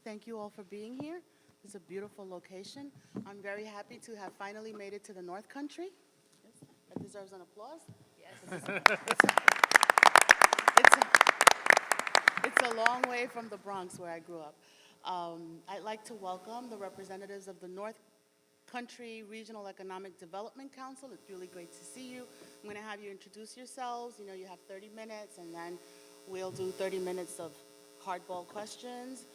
Thank you all for being here. It's a beautiful location. I'm very happy to have finally made it to the North Country. Yes, that deserves an applause. Yes. It's a long way from the Bronx where I grew up. I'd like to welcome the representatives of the North Country Regional Economic Development Council. It's really great to see you. I'm going to have you introduce yourselves. You know, you have 30 minutes, and then we'll do 30 minutes of hardball questions.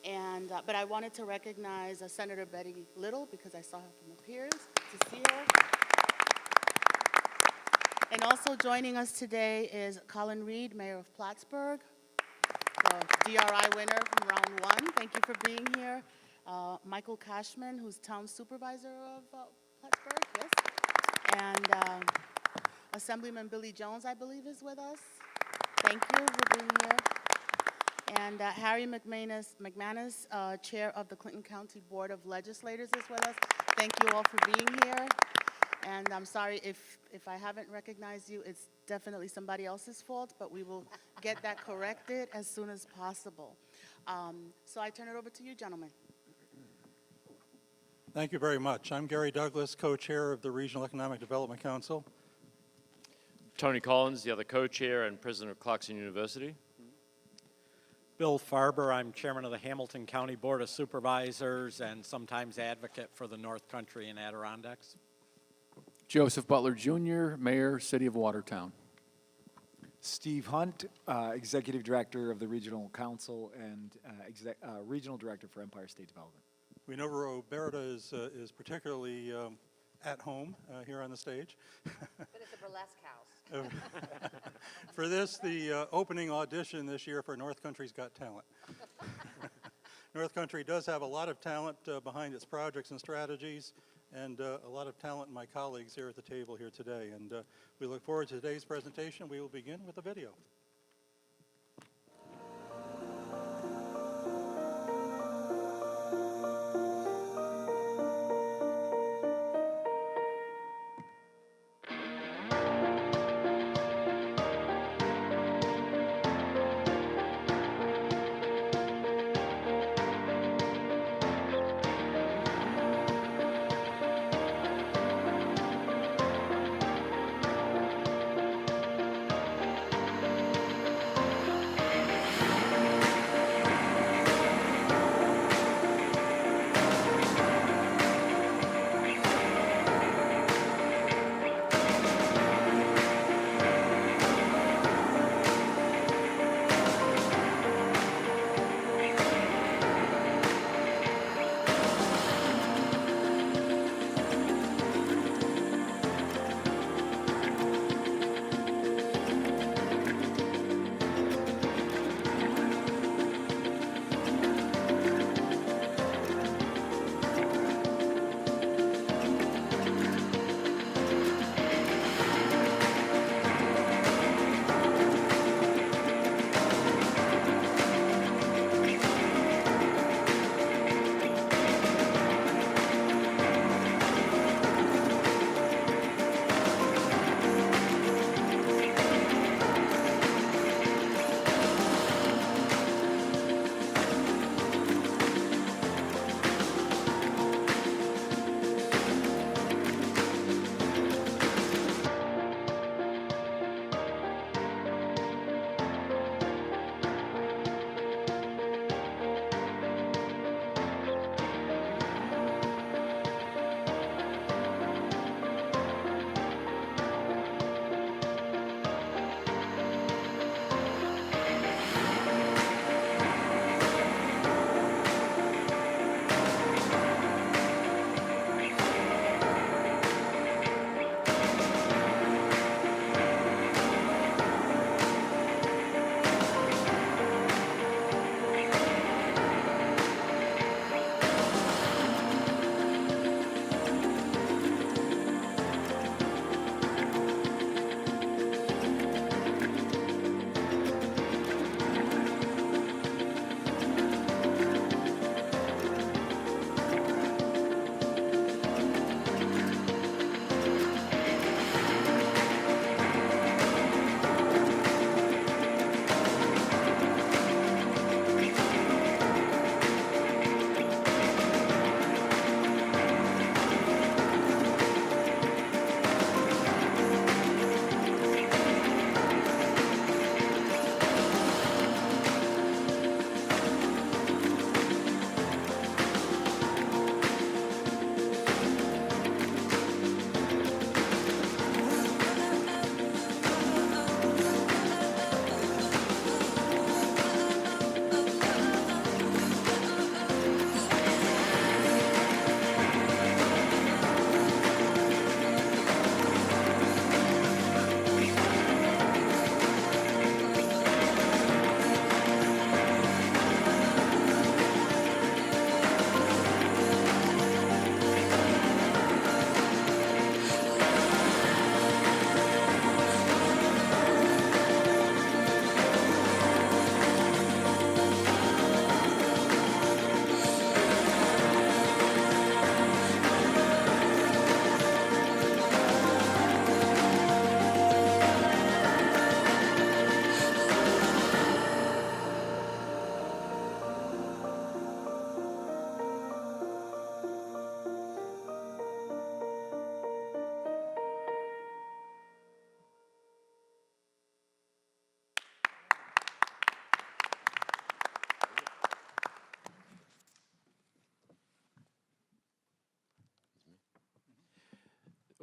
And, but I wanted to recognize Senator Betty Little because I saw her from up here, to see her. And also joining us today is Colin Reed, Mayor of Plattsburgh, the DRI winner from round one. Thank you for being here. Michael Cashman, who's town supervisor of Plattsburgh, yes. And Assemblyman Billy Jones, I believe, is with us. Thank you for being here. And Harry McManus, Chair of the Clinton County Board of Legislators, is with us. Thank you all for being here. And I'm sorry if I haven't recognized you, it's definitely somebody else's fault, but we will get that corrected as soon as possible. So I turn it over to you, gentlemen. Thank you very much. I'm Gary Douglas, co-chair of the Regional Economic Development Council. Tony Collins, the other co-chair and president of Clarkson University. Bill Farber, I'm chairman of the Hamilton County Board of Supervisors and sometimes advocate for the North Country and Adirondacks. Joseph Butler Jr., Mayor, City of Watertown. Steve Hunt, Executive Director of the Regional Council and Regional Director for Empire State Development. We know Roberta is particularly at home here on the stage. But it's a burlesque house. For this, the opening audition this year for North Country's Got Talent. North Country does have a lot of talent behind its projects and strategies, and a lot of talent in my colleagues here at the table here today. And we look forward to today's presentation. We will begin with a video.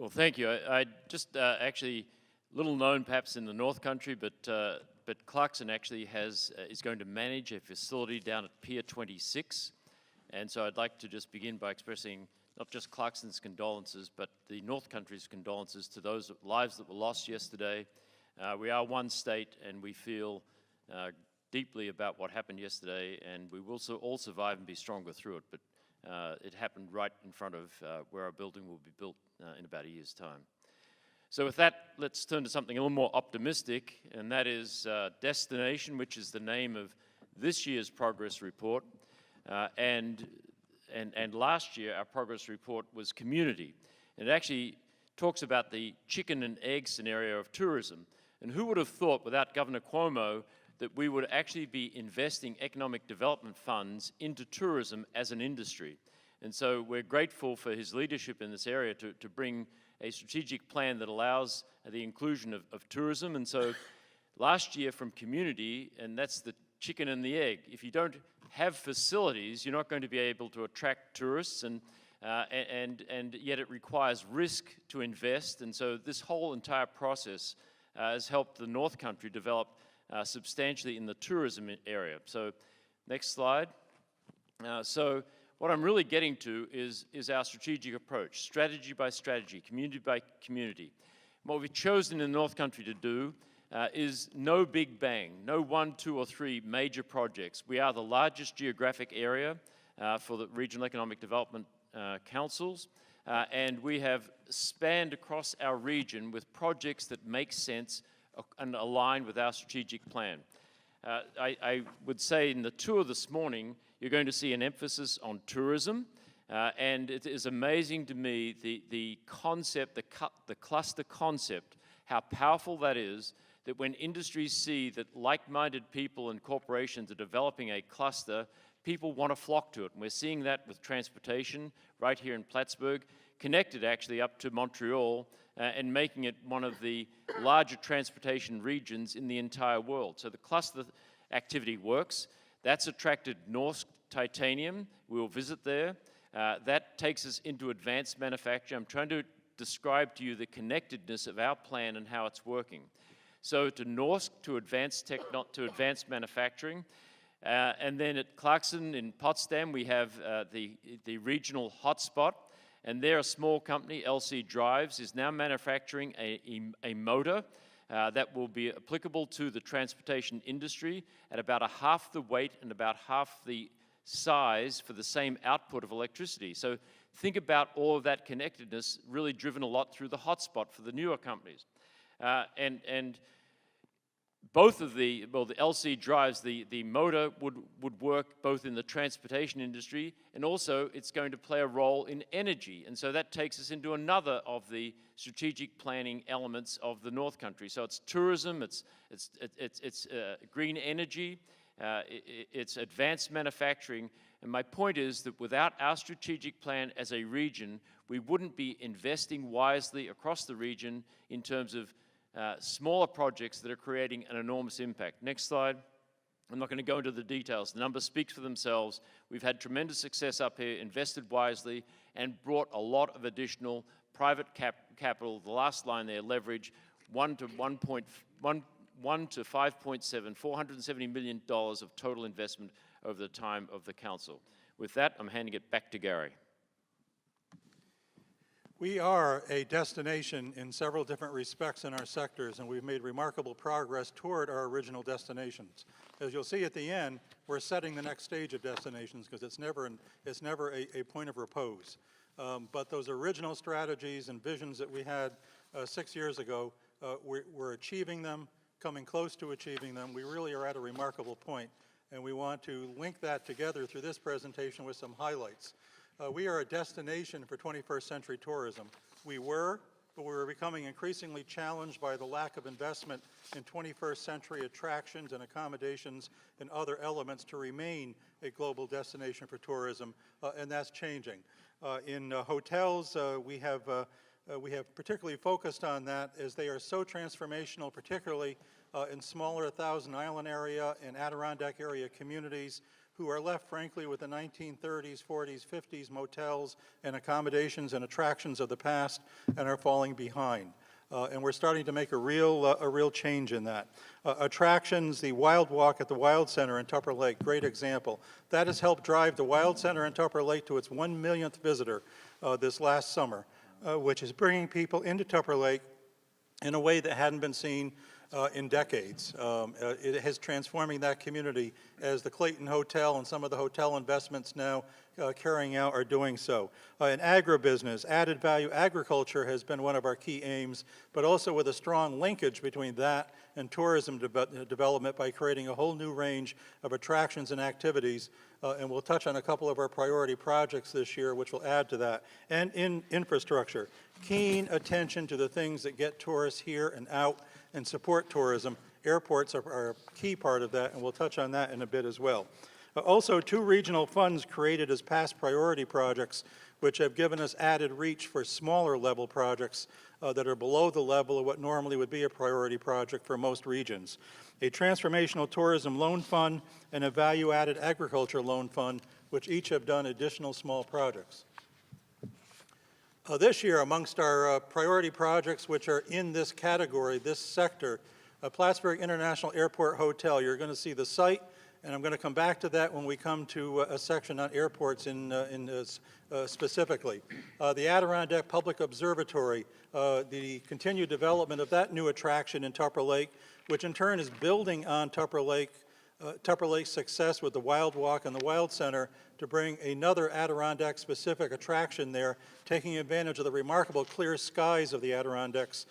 Well, thank you. I just actually, little known perhaps in the North Country, but Clarkson actually is going to manage a facility down at Pier 26. And so I'd like to just begin by expressing not just Clarkson's condolences, but the North Country's condolences to those lives that were lost yesterday. We are one state, and we feel deeply about what happened yesterday, and we will all survive and be stronger through it. But it happened right in front of where our building will be built in about a year's time. So with that, let's turn to something a little more optimistic, and that is Destination, which is the name of this year's progress report. And last year, our progress report was Community. And it actually talks about the chicken and egg scenario of tourism. And who would have thought, without Governor Cuomo, that we would actually be investing economic development funds into tourism as an industry. And so we're grateful for his leadership in this area to bring a strategic plan that allows the inclusion of tourism. And so last year from Community, and that's the chicken and the egg, if you don't have facilities, you're not going to be able to attract tourists, and yet it requires risk to invest. And so this whole entire process has helped the North Country develop substantially in the tourism area. So next slide. So what I'm really getting to is our strategic approach, strategy by strategy, community by community. What we've chosen in the North Country to do is no big bang, no 1, 2, or 3 major projects. We are the largest geographic area for the Regional Economic Development Councils, and we have spanned across our region with projects that make sense and align with our strategic plan. I would say in the tour this morning, you're going to see an emphasis on tourism, and it is amazing to me the concept, the cluster concept, how powerful that is, that when industries see that like-minded people and corporations are developing a cluster, people want to flock to it. And we're seeing that with transportation right here in Plattsburgh, connected actually up to Montreal, and making it one of the larger transportation regions in the entire world. So the cluster activity works. That's attracted Norsk Titanium. We'll visit there. That takes us into advanced manufacturing. I'm trying to describe to you the connectedness of our plan and how it's working. So to Norsk, to advanced manufacturing. And then at Clarkson in Potsdam, we have the regional hotspot. And there, a small company, LC Drives, is now manufacturing a motor that will be applicable to the transportation industry at about a half the weight and about half the size for the same output of electricity. So think about all of that connectedness really driven a lot through the hotspot for the newer companies. And both of the LC Drives, the motor would work both in the transportation industry, and also it's going to play a role in energy. And so that takes us into another of the strategic planning elements of the North Country. So it's tourism, it's green energy, it's advanced manufacturing. And my point is that without our strategic plan as a region, we wouldn't be investing wisely across the region in terms of smaller projects that are creating an enormous impact. Next slide. I'm not going to go into the details. The numbers speak for themselves. We've had tremendous success up here, invested wisely, and brought a lot of additional private capital. The last line there, leverage, 1 to 5.7, $470 million of total investment over the time of the council. With that, I'm handing it back to Gary. We are a destination in several different respects in our sectors, and we've made remarkable progress toward our original destinations. As you'll see at the end, we're setting the next stage of destinations because it's never a point of repose. But those original strategies and visions that we had 6 years ago, we're achieving them, coming close to achieving them. We really are at a remarkable point, and we want to link that together through this presentation with some highlights. We are a destination for 21st century tourism. We were, but we were becoming increasingly challenged by the lack of investment in 21st century attractions and accommodations and other elements to remain a global destination for tourism, and that's changing. In hotels, we have particularly focused on that as they are so transformational, particularly in smaller Thousand Island area and Adirondack area communities who are left, frankly, with the 1930s, 40s, 50s motels and accommodations and attractions of the past and are falling behind. And we're starting to make a real change in that. Attractions, the Wild Walk at the Wild Center in Tupper Lake, great example. That has helped drive the Wild Center in Tupper Lake to its 1 millionth visitor this last summer, which is bringing people into Tupper Lake in a way that hadn't been seen in decades. It is transforming that community as the Clayton Hotel and some of the hotel investments now carrying out are doing so. In agribusiness, added value agriculture has been one of our key aims, but also with a strong linkage between that and tourism development by creating a whole new range of attractions and activities. And we'll touch on a couple of our priority projects this year, which will add to that. And in infrastructure, keen attention to the things that get tourists here and out and support tourism. Airports are a key part of that, and we'll touch on that in a bit as well. Also, 2 regional funds created as past priority projects, which have given us added reach for smaller level projects that are below the level of what normally would be a priority project for most regions. A transformational tourism loan fund and a value-added agriculture loan fund, which each have done additional small projects. This year, amongst our priority projects which are in this category, this sector, Plattsburgh International Airport Hotel, you're going to see the site, and I'm going to come back to that when we come to a section on airports specifically. The Adirondack Public Observatory, the continued development of that new attraction in Tupper Lake, which in turn is building on Tupper Lake's success with the Wild Walk and the Wild Center to bring another Adirondack-specific attraction there, taking advantage of the remarkable clear skies of the Adirondacks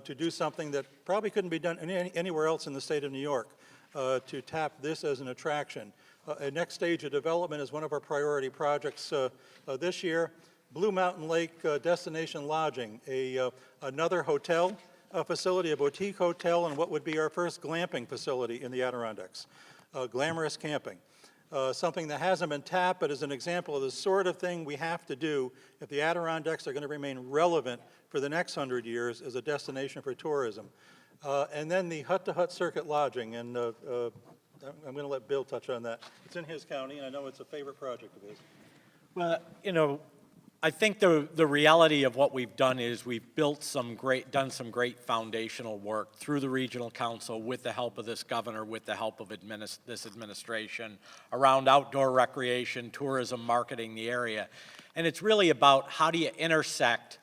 to do something that probably couldn't be done anywhere else in the state of New York, to tap this as an attraction. A next stage of development is one of our priority projects this year. Blue Mountain Lake Destination Lodging, another hotel facility, a boutique hotel, and what would be our first glamping facility in the Adirondacks. Glamorous camping. Something that hasn't been tapped, but is an example of the sort of thing we have to do if the Adirondacks are going to remain relevant for the next 100 years as a destination for tourism. And then the hut-to-hut circuit lodging, and I'm going to let Bill touch on that. It's in his county, and I know it's a favorite project of his. Well, you know, I think the reality of what we've done is we've done some great foundational work through the regional council with the help of this governor, with the help of this administration around outdoor recreation, tourism, marketing the area. And it's really about how do you intersect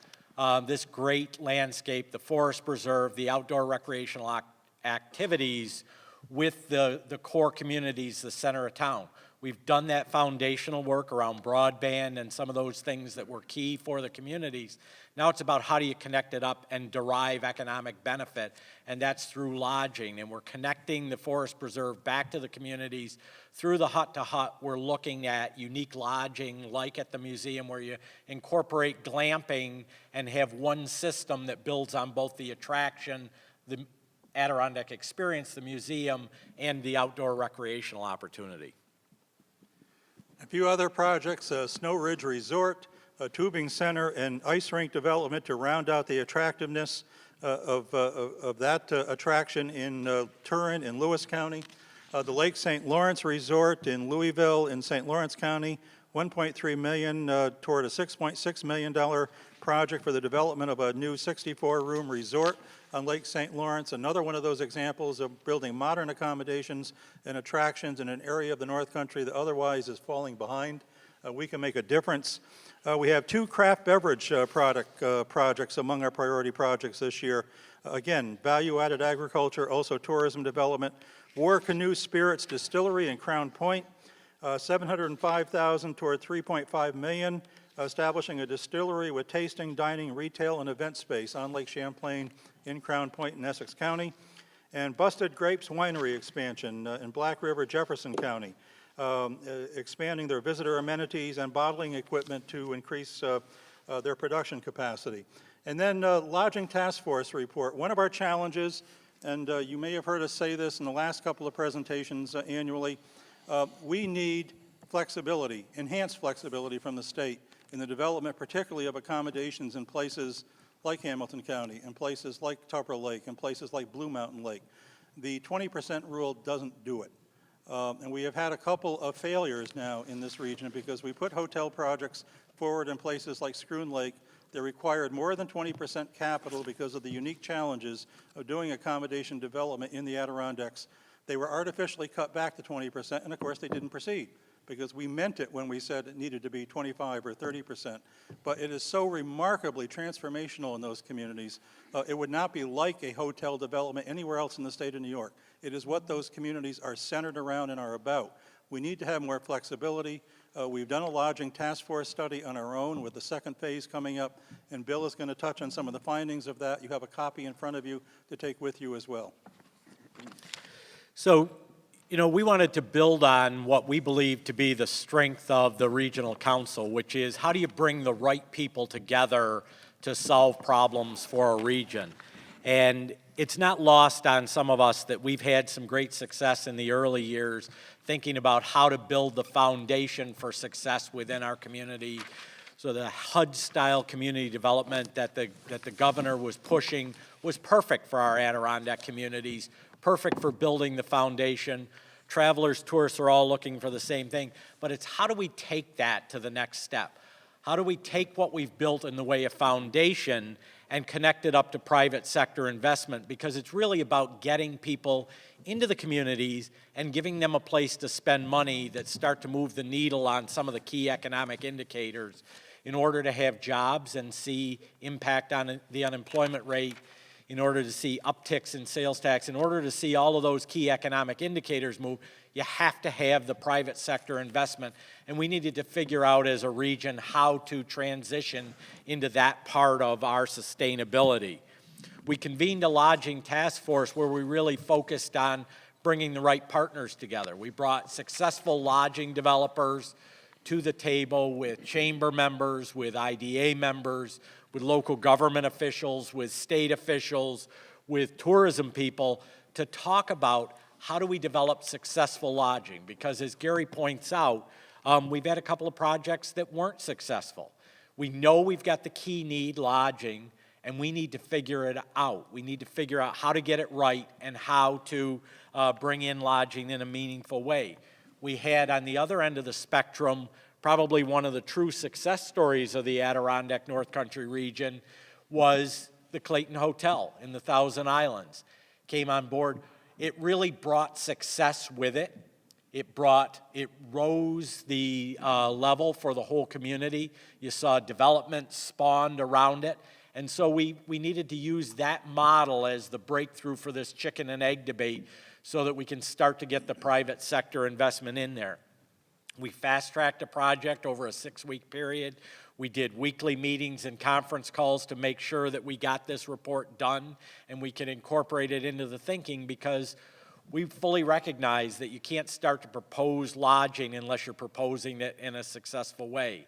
this great landscape, the forest preserve, the outdoor recreational activities with the core communities, the center of town. We've done that foundational work around broadband and some of those things that were key for the communities. Now it's about how do you connect it up and derive economic benefit, and that's through lodging. And we're connecting the forest preserve back to the communities through the hut-to-hut. We're looking at unique lodging, like at the museum, where you incorporate glamping and have one system that builds on both the attraction, the Adirondack experience, the museum, and the outdoor recreational opportunity. A few other projects, Snow Ridge Resort, a tubing center, and ice rink development to round out the attractiveness of that attraction in Turin in Lewis County. The Lake St. Lawrence Resort in Louisville in St. Lawrence County, $1.3 million toward a $6.6 million project for the development of a new 64-room resort on Lake St. Lawrence, another one of those examples of building modern accommodations and attractions in an area of the North Country that otherwise is falling behind. We can make a difference. We have 2 craft beverage projects among our priority projects this year. Again, value-added agriculture, also tourism development. War Canoe Spirits Distillery in Crown Point, $705,000 toward $3.5 million, establishing a distillery with tasting, dining, retail, and event space on Lake Champlain in Crown Point in Essex County. And Busted Grapes Winery expansion in Black River, Jefferson County, expanding their visitor amenities and bottling equipment to increase their production capacity. And then Lodging Task Force report. One of our challenges, and you may have heard us say this in the last couple of presentations annually, we need flexibility, enhanced flexibility from the state in the development, particularly of accommodations in places like Hamilton County, in places like Tupper Lake, in places like Blue Mountain Lake. The 20% rule doesn't do it. And we have had a couple of failures now in this region because we put hotel projects forward in places like Schroon Lake that required more than 20% capital because of the unique challenges of doing accommodation development in the Adirondacks. They were artificially cut back to 20%, and of course they didn't proceed because we meant it when we said it needed to be 25 or 30%. But it is so remarkably transformational in those communities. It would not be like a hotel development anywhere else in the state of New York. It is what those communities are centered around and are about. We need to have more flexibility. We've done a lodging task force study on our own with the second phase coming up, and Bill is going to touch on some of the findings of that. You have a copy in front of you to take with you as well. So, you know, we wanted to build on what we believe to be the strength of the regional council, which is how do you bring the right people together to solve problems for a region? And it's not lost on some of us that we've had some great success in the early years thinking about how to build the foundation for success within our community. So the HUD-style community development that the governor was pushing was perfect for our Adirondack communities, perfect for building the foundation. Travelers, tourists are all looking for the same thing, but it's how do we take that to the next step? How do we take what we've built in the way of foundation and connect it up to private sector investment? Because it's really about getting people into the communities and giving them a place to spend money that start to move the needle on some of the key economic indicators in order to have jobs and see impact on the unemployment rate, in order to see upticks in sales tax, in order to see all of those key economic indicators move, you have to have the private sector investment. And we needed to figure out as a region how to transition into that part of our sustainability. We convened a lodging task force where we really focused on bringing the right partners together. We brought successful lodging developers to the table with chamber members, with IDA members, with local government officials, with state officials, with tourism people to talk about how do we develop successful lodging. Because as Gary points out, we've had a couple of projects that weren't successful. We know we've got the key need, lodging, and we need to figure it out. We need to figure out how to get it right and how to bring in lodging in a meaningful way. We had on the other end of the spectrum probably one of the true success stories of the Adirondack North Country region was the Clayton Hotel in the Thousand Islands. Came on board. It really brought success with it. It rose the level for the whole community. You saw development spawned around it. And so we needed to use that model as the breakthrough for this chicken and egg debate so that we can start to get the private sector investment in there. We fast-tracked a project over a 6-week period. We did weekly meetings and conference calls to make sure that we got this report done and we can incorporate it into the thinking because we fully recognize that you can't start to propose lodging unless you're proposing it in a successful way.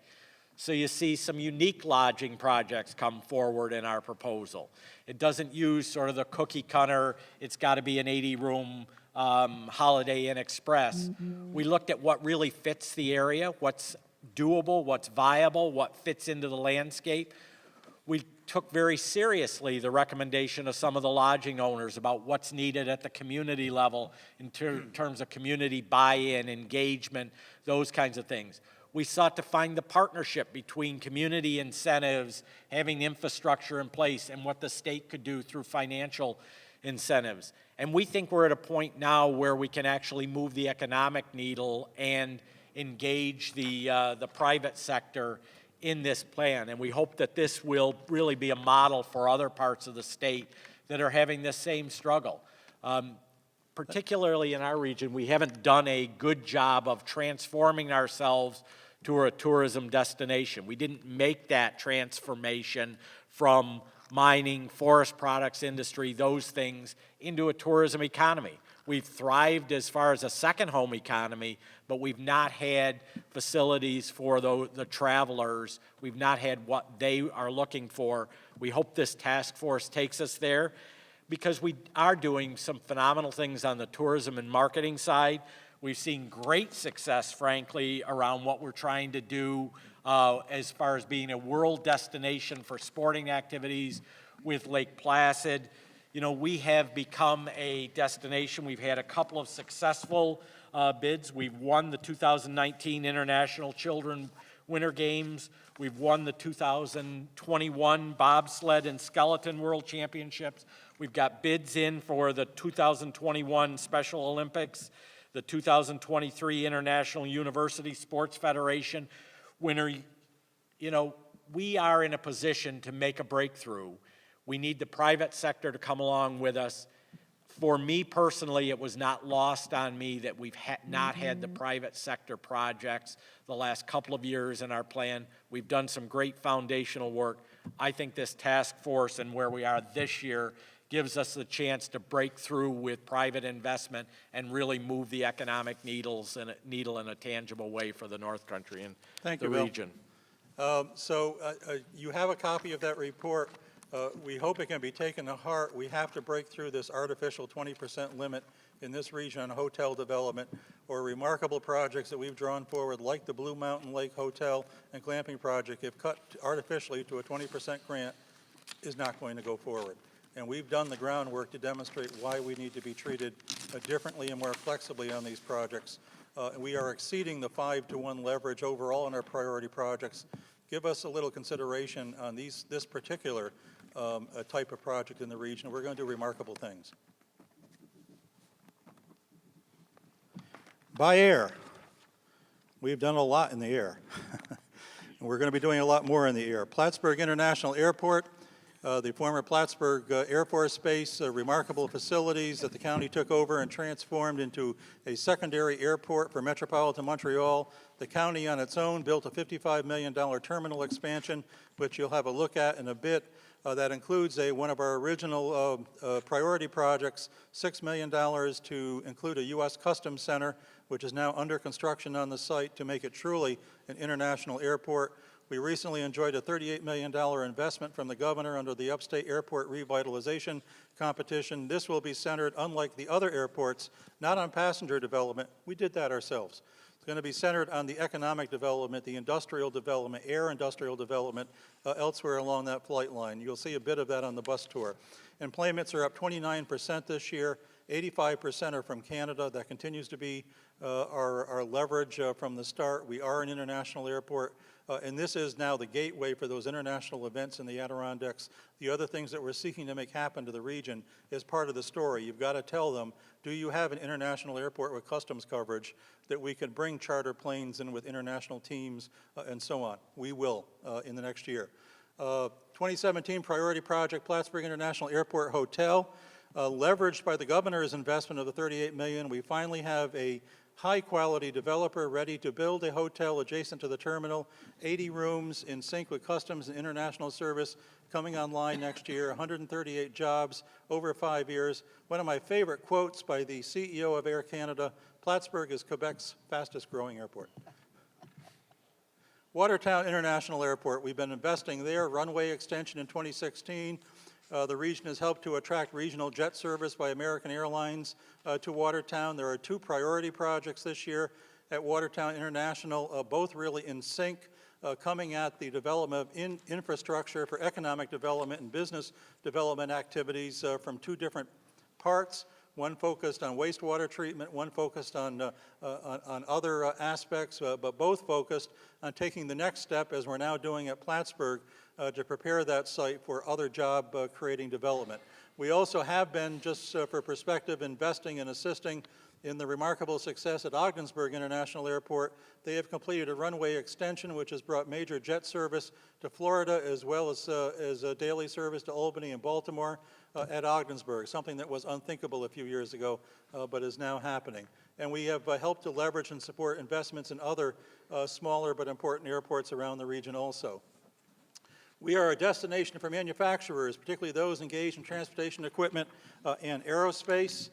So you see some unique lodging projects come forward in our proposal. It doesn't use sort of the cookie cutter, it's got to be an 80-room Holiday Inn Express. We looked at what really fits the area, what's doable, what's viable, what fits into the landscape. We took very seriously the recommendation of some of the lodging owners about what's needed at the community level in terms of community buy-in, engagement, those kinds of things. We sought to find the partnership between community incentives, having infrastructure in place, and what the state could do through financial incentives. And we think we're at a point now where we can actually move the economic needle and engage the private sector in this plan. And we hope that this will really be a model for other parts of the state that are having this same struggle. Particularly in our region, we haven't done a good job of transforming ourselves to a tourism destination. We didn't make that transformation from mining, forest products industry, those things, into a tourism economy. We've thrived as far as a second home economy, but we've not had facilities for the travelers. We've not had what they are looking for. We hope this task force takes us there because we are doing some phenomenal things on the tourism and marketing side. We've seen great success, frankly, around what we're trying to do as far as being a world destination for sporting activities with Lake Placid. You know, we have become a destination. We've had a couple of successful bids. We've won the 2019 International Children Winter Games. We've won the 2021 Bobsled and Skeleton World Championships. We've got bids in for the 2021 Special Olympics, the 2023 International University Sports Federation Winter. You know, we are in a position to make a breakthrough. We need the private sector to come along with us. For me personally, it was not lost on me that we've not had the private sector projects the last couple of years in our plan. We've done some great foundational work. I think this task force and where we are this year gives us the chance to break through with private investment and really move the economic needle in a tangible way for the North Country and Thank the you, Bill. region. You have a copy of that report. We hope it can be taken to heart. We have to break through this artificial 20% limit in this region on hotel development, or remarkable projects that we've drawn forward, like the Blue Mountain Lake Hotel and Glamping Project, if cut artificially to a 20% grant, is not going to go forward. And we've done the groundwork to demonstrate why we need to be treated differently and more flexibly on these projects. We are exceeding the 5-to-1 leverage overall in our priority projects. Give us a little consideration on this particular type of project in the region. We're going to do remarkable things. By air, we've done a lot in the air. And we're going to be doing a lot more in the air. Plattsburgh International Airport, the former Plattsburgh Air Force Base, remarkable facilities that the county took over and transformed into a secondary airport for metropolitan Montreal. The county on its own built a $55 million terminal expansion, which you'll have a look at in a bit. That includes one of our original priority projects, $6 million to include a U.S. Customs Center, which is now under construction on the site to make it truly an international airport. We recently enjoyed a $38 million investment from the governor under the Upstate Airport Revitalization Competition. This will be centered, unlike the other airports, not on passenger development. We did that ourselves. It's going to be centered on the economic development, the industrial development, air industrial development elsewhere along that flight line. You'll see a bit of that on the bus tour. Employments are up 29% this year. 85% are from Canada. That continues to be our leverage from the start. We are an international airport, and this is now the gateway for those international events in the Adirondacks. The other things that we're seeking to make happen to the region is part of the story. You've got to tell them, do you have an international airport with customs coverage that we can bring charter planes in with international teams and so on? We will in the next year. 2017 priority project, Plattsburgh International Airport Hotel. Leveraged by the governor's investment of the $38 million, we finally have a high-quality developer ready to build a hotel adjacent to the terminal, 80 rooms in sync with customs and international service, coming online next year, 138 jobs over 5 years. One of my favorite quotes by the CEO of Air Canada, Plattsburgh is Quebec's fastest-growing airport. Watertown International Airport, we've been investing there, runway extension in 2016. The region has helped to attract regional jet service by American Airlines to Watertown. There are 2 priority projects this year at Watertown International, both really in sync, coming at the development of infrastructure for economic development and business development activities from 2 different parts. One focused on wastewater treatment, one focused on other aspects, but both focused on taking the next step, as we're now doing at Plattsburgh, to prepare that site for other job-creating development. We also have been, just for perspective, investing and assisting in the remarkable success at Ogdensburg International Airport. They have completed a runway extension, which has brought major jet service to Florida, as well as daily service to Albany and Baltimore at Ogdensburg, something that was unthinkable a few years ago, but is now happening. And we have helped to leverage and support investments in other smaller but important airports around the region also. We are a destination for manufacturers, particularly those engaged in transportation equipment and aerospace.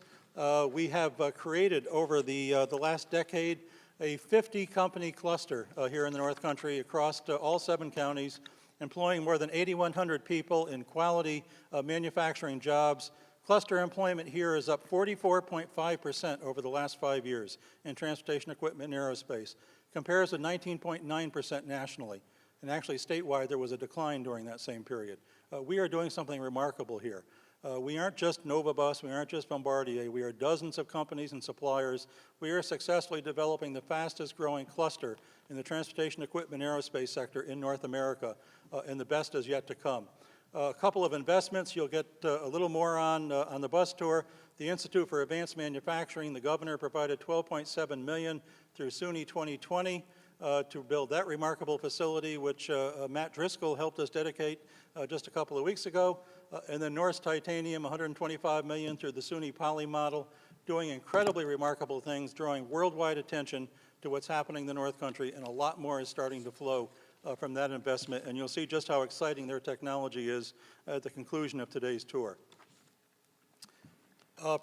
We have created over the last decade a 50-company cluster here in the North Country across all 7 counties, employing more than 8,100 people in quality manufacturing jobs. Cluster employment here is up 44.5% over the last 5 years in transportation equipment and aerospace, compares to 19.9% nationally. And actually statewide there was a decline during that same period. We are doing something remarkable here. We aren't just Novabus, we aren't just Bombardier, we are dozens of companies and suppliers. We are successfully developing the fastest growing cluster in the transportation equipment aerospace sector in North America, and the best is yet to come. A couple of investments you'll get a little more on the bus tour. The Institute for Advanced Manufacturing, the governor provided $12.7 million through SUNY 2020 to build that remarkable facility, which Matt Driscoll helped us dedicate just a couple of weeks ago. And then Norsk Titanium, $125 million through the SUNY Poly model, doing incredibly remarkable things, drawing worldwide attention to what's happening in the North Country, and a lot more is starting to flow from that investment, and you'll see just how exciting their technology is at the conclusion of today's tour.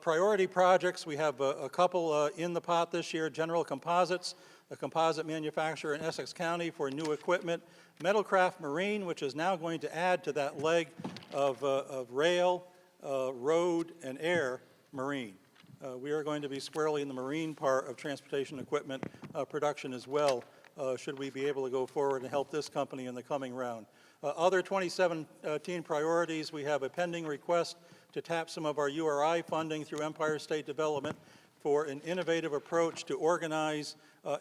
Priority projects, we have a couple in the pot this year. General Composites, a composite manufacturer in Essex County for new equipment. Metalcraft Marine, which is now going to add to that leg of rail, road, and air marine. We are going to be squarely in the marine part of transportation equipment production as well, should we be able to go forward and help this company in the coming round. Other 2017 priorities, we have a pending request to tap some of our URI funding through Empire State Development for an innovative approach to organize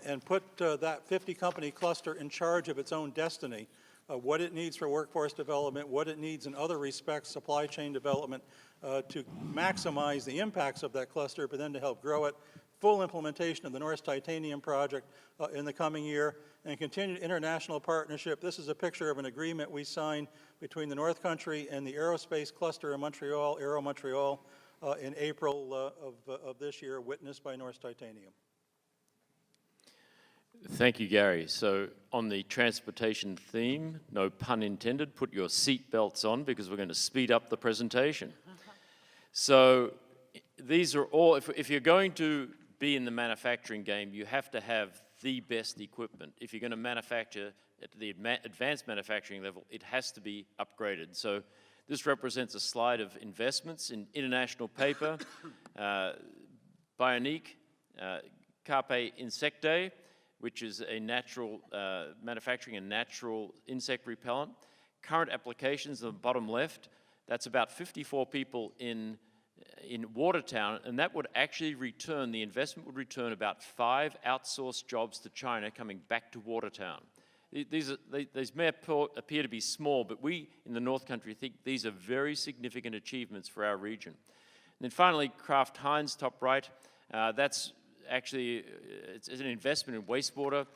and put that 50-company cluster in charge of its own destiny, what it needs for workforce development, what it needs in other respects, supply chain development, to maximize the impacts of that cluster, but then to help grow it. Full implementation of the Norsk Titanium project in the coming year, and continued international partnership. This is a picture of an agreement we signed between the North Country and the aerospace cluster in Montreal, Aero Montreal, in April of this year, witnessed by Norsk Titanium. Thank you, Gary. So on the transportation theme, no pun intended, put your seat belts on because we're going to speed up the presentation. So these are all, if you're going to be in the manufacturing game, you have to have the best equipment. If you're going to manufacture at the advanced manufacturing level, it has to be upgraded. So this represents a slide of investments in international paper, Bionique, Carpe Insectae, which is a natural, manufacturing a natural insect repellent. Current applications on the bottom left, that's about 54 people in Watertown, and that would actually return, the investment would return about 5 outsourced jobs to China coming back to Watertown. These may appear to be small, but we in the North Country think these are very significant achievements for our region. And then finally, Kraft Heinz, top right, that's actually, it's an investment in wastewater.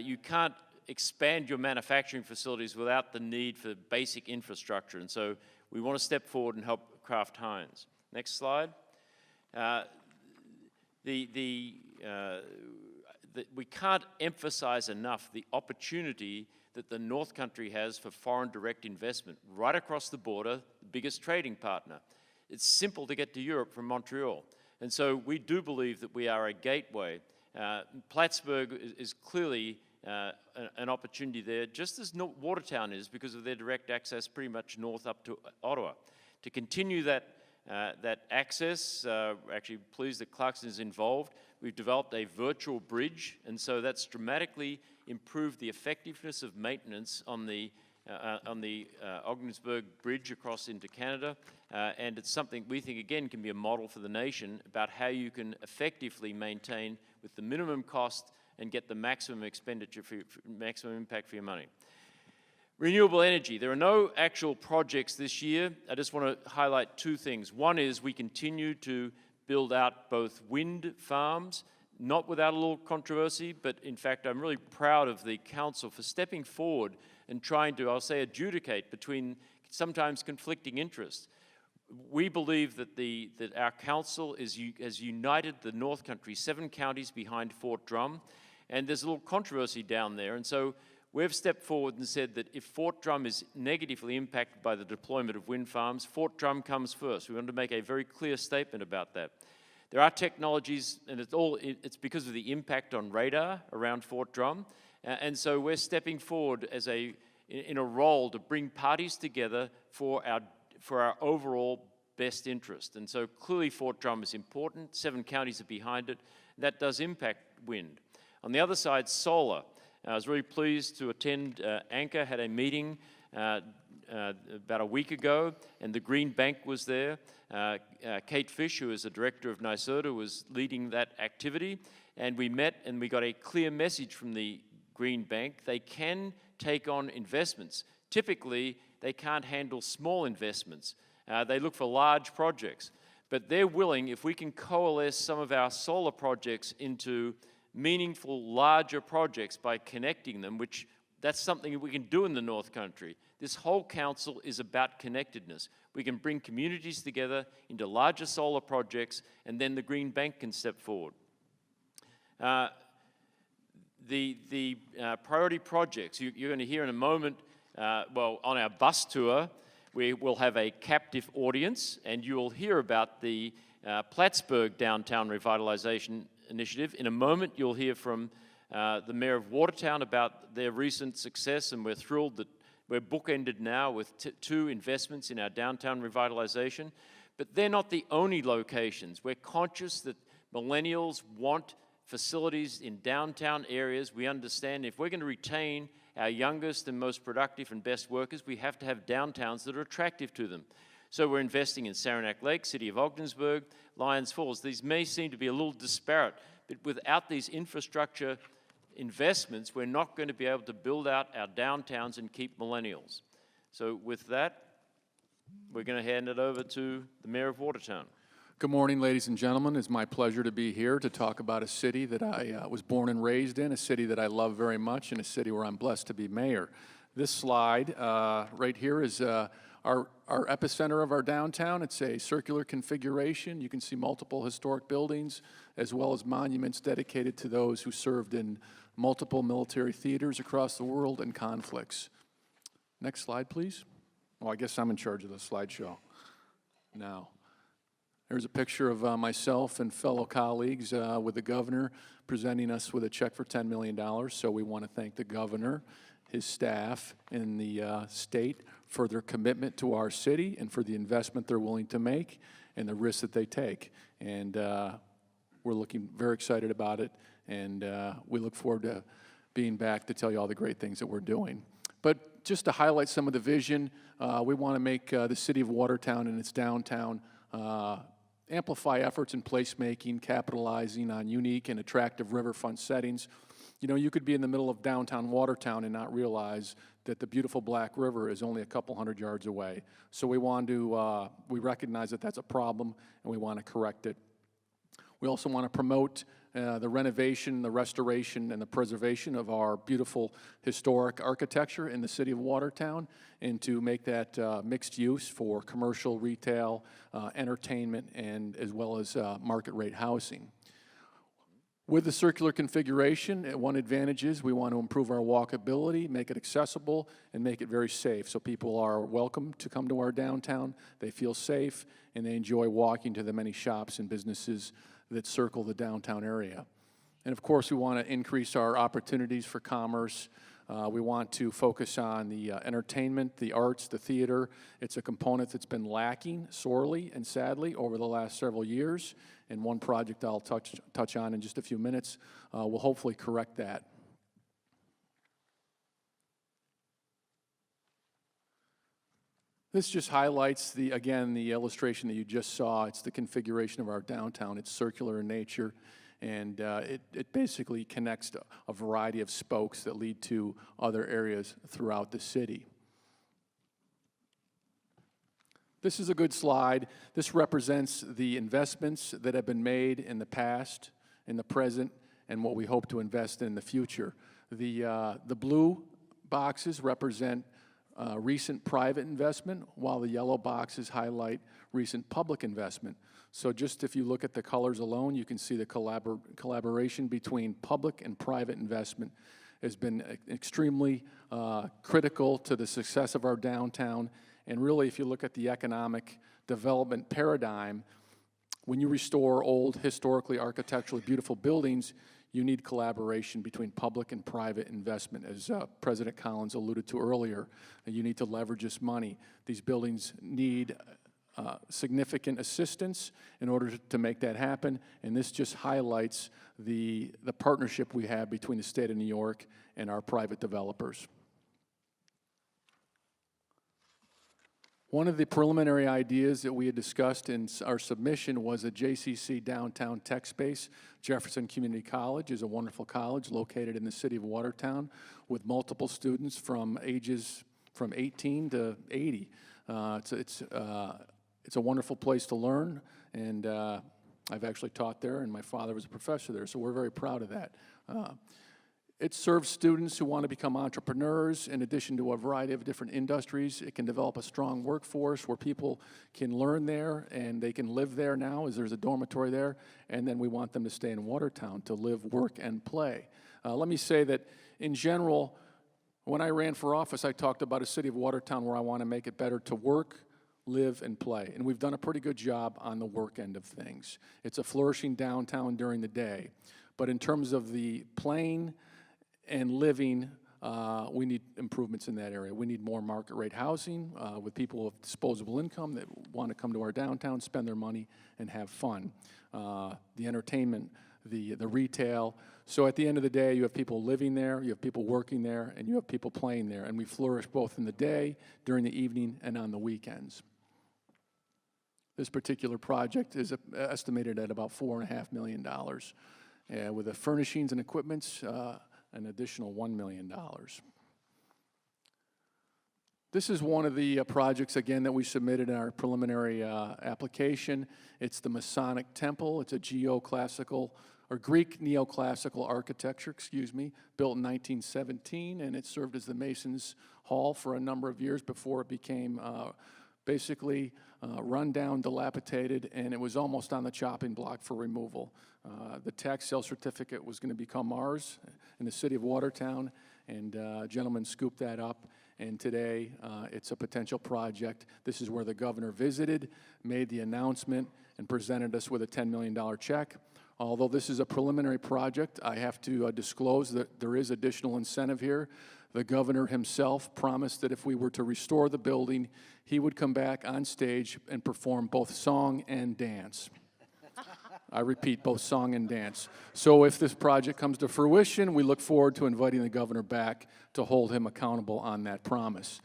You can't expand your manufacturing facilities without the need for basic infrastructure, and so we want to step forward and help Kraft Heinz. Next slide. We can't emphasize enough the opportunity that the North Country has for foreign direct investment right across the border, the biggest trading partner. It's simple to get to Europe from Montreal. And so we do believe that we are a gateway. Plattsburgh is clearly an opportunity there, just as Watertown is because of their direct access pretty much north up to Ottawa. To continue that access, actually pleased that Clarkson is involved. We've developed a virtual bridge, and so that's dramatically improved the effectiveness of maintenance on the Ogdensburg Bridge across into Canada, and it's something we think, again, can be a model for the nation about how you can effectively maintain with the minimum cost and get the maximum expenditure, maximum impact for your money. Renewable energy. There are no actual projects this year. I just want to highlight 2 things. One is we continue to build out both wind farms, not without a little controversy, but in fact, I'm really proud of the council for stepping forward and trying to, I'll say, adjudicate between sometimes conflicting interests. We believe that our council has united the North Country, 7 counties behind Fort Drum, and there's a little controversy down there, and so we've stepped forward and said that if Fort Drum is negatively impacted by the deployment of wind farms, Fort Drum comes first. We want to make a very clear statement about that. There are technologies, and it's because of the impact on radar around Fort Drum, and so we're stepping forward as in a role to bring parties together for our overall best interest. And so clearly Fort Drum is important. 7 counties are behind it. That does impact wind. On the other side, solar. I was really pleased to attend, Anchor had a meeting about a week ago, and the Green Bank was there. Kate Fish, who is the director of NYSERDA, was leading that activity, and we met and we got a clear message from the Green Bank. They can take on investments. Typically, they can't handle small investments. They look for large projects, but they're willing, if we can coalesce some of our solar projects into meaningful, larger projects by connecting them, which that's something we can do in the North Country. This whole council is about connectedness. We can bring communities together into larger solar projects, and then the Green Bank can step forward. The priority projects, you're going to hear in a moment, well, on our bus tour, we will have a captive audience, and you will hear about the Plattsburgh Downtown Revitalization Initiative. In a moment, you'll hear from the Mayor of Watertown about their recent success, and we're thrilled that we're bookended now with two investments in our downtown revitalization. But they're not the only locations. We're conscious that millennials want facilities in downtown areas. We understand if we're going to retain our youngest and most productive and best workers, we have to have downtowns that are attractive to them. So we're investing in Saranac Lake, City of Ogdensburg, Lyons Falls. These may seem to be a little disparate, but without these infrastructure investments, we're not going to be able to build out our downtowns and keep millennials. So with that, we're going to hand it over to the Mayor of Watertown. Good morning, ladies and gentlemen. It's my pleasure to be here to talk about a city that I was born and raised in, a city that I love very much, and a city where I'm blessed to be mayor. This slide right here is our epicenter of our downtown. It's a circular configuration. You can see multiple historic buildings as well as monuments dedicated to those who served in multiple military theaters across the world and conflicts. Next slide, please. Well, I guess I'm in charge of the slideshow now. There's a picture of myself and fellow colleagues with the governor presenting us with a check for $10 million. So we want to thank the governor, his staff, and the state for their commitment to our city and for the investment they're willing to make and the risks that they take. And we're looking very excited about it, and we look forward to being back to tell you all the great things that we're doing. But just to highlight some of the vision, we want to make the city of Watertown and its downtown amplify efforts in placemaking, capitalizing on unique and attractive riverfront settings. You know, you could be in the middle of downtown Watertown and not realize that the beautiful Black River is only a couple hundred yards away. So we want to, we recognize that that's a problem, and we want to correct it. We also want to promote the renovation, the restoration, and the preservation of our beautiful historic architecture in the city of Watertown, and to make that mixed use for commercial, retail, entertainment, and as well as market rate housing. With the circular configuration, one advantage is we want to improve our walkability, make it accessible, and make it very safe. So people are welcome to come to our downtown, they feel safe, and they enjoy walking to the many shops and businesses that circle the downtown area. And of course, we want to increase our opportunities for commerce. We want to focus on the entertainment, the arts, the theater. It's a component that's been lacking sorely and sadly over the last several years. And one project I'll touch on in just a few minutes will hopefully correct that. This just highlights, again, the illustration that you just saw. It's the configuration of our downtown. It's circular in nature, and it basically connects to a variety of spokes that lead to other areas throughout the city. This is a good slide. This represents the investments that have been made in the past, in the present, and what we hope to invest in the future. The blue boxes represent recent private investment, while the yellow boxes highlight recent public investment. So just if you look at the colors alone, you can see the collaboration between public and private investment has been extremely critical to the success of our downtown. And really, if you look at the economic development paradigm, when you restore old, historically, architecturally beautiful buildings, you need collaboration between public and private investment. As President Collins alluded to earlier, you need to leverage this money. These buildings need significant assistance in order to make that happen, and this just highlights the partnership we have between the state of New York and our private developers. One of the preliminary ideas that we had discussed in our submission was a JCC downtown tech space. Jefferson Community College is a wonderful college located in the city of Watertown with multiple students from ages from 18 to 80. It's a wonderful place to learn, and I've actually taught there, and my father was a professor there, so we're very proud of that. It serves students who want to become entrepreneurs in addition to a variety of different industries. It can develop a strong workforce where people can learn there and they can live there now, as there's a dormitory there, and then we want them to stay in Watertown to live, work, and play. Let me say that in general, when I ran for office, I talked about a city of Watertown where I want to make it better to work, live, and play. And we've done a pretty good job on the work end of things. It's a flourishing downtown during the day. But in terms of the playing and living, we need improvements in that area. We need more market rate housing with people with disposable income that want to come to our downtown, spend their money, and have fun. The entertainment, the retail. So at the end of the day, you have people living there, you have people working there, and you have people playing there. And we flourish both in the day, during the evening, and on the weekends. This particular project is estimated at about $4.5 million. With the furnishings and equipments, an additional $1 million. This is one of the projects, again, that we submitted in our preliminary application. It's the Masonic Temple. It's a Greek neoclassical architecture, built in 1917, and it served as the Masons' Hall for a number of years before it became basically run down, dilapidated, and it was almost on the chopping block for removal. The tax sale certificate was going to become ours in the city of Watertown, and a gentleman scooped that up, and today it's a potential project. This is where the governor visited, made the announcement, and presented us with a $10 million check. Although this is a preliminary project, I have to disclose that there is additional incentive here. The governor himself promised that if we were to restore the building, he would come back on stage and perform both song and dance. I repeat, both song and dance. So if this project comes to fruition, we look forward to inviting the governor back to hold him accountable on that promise.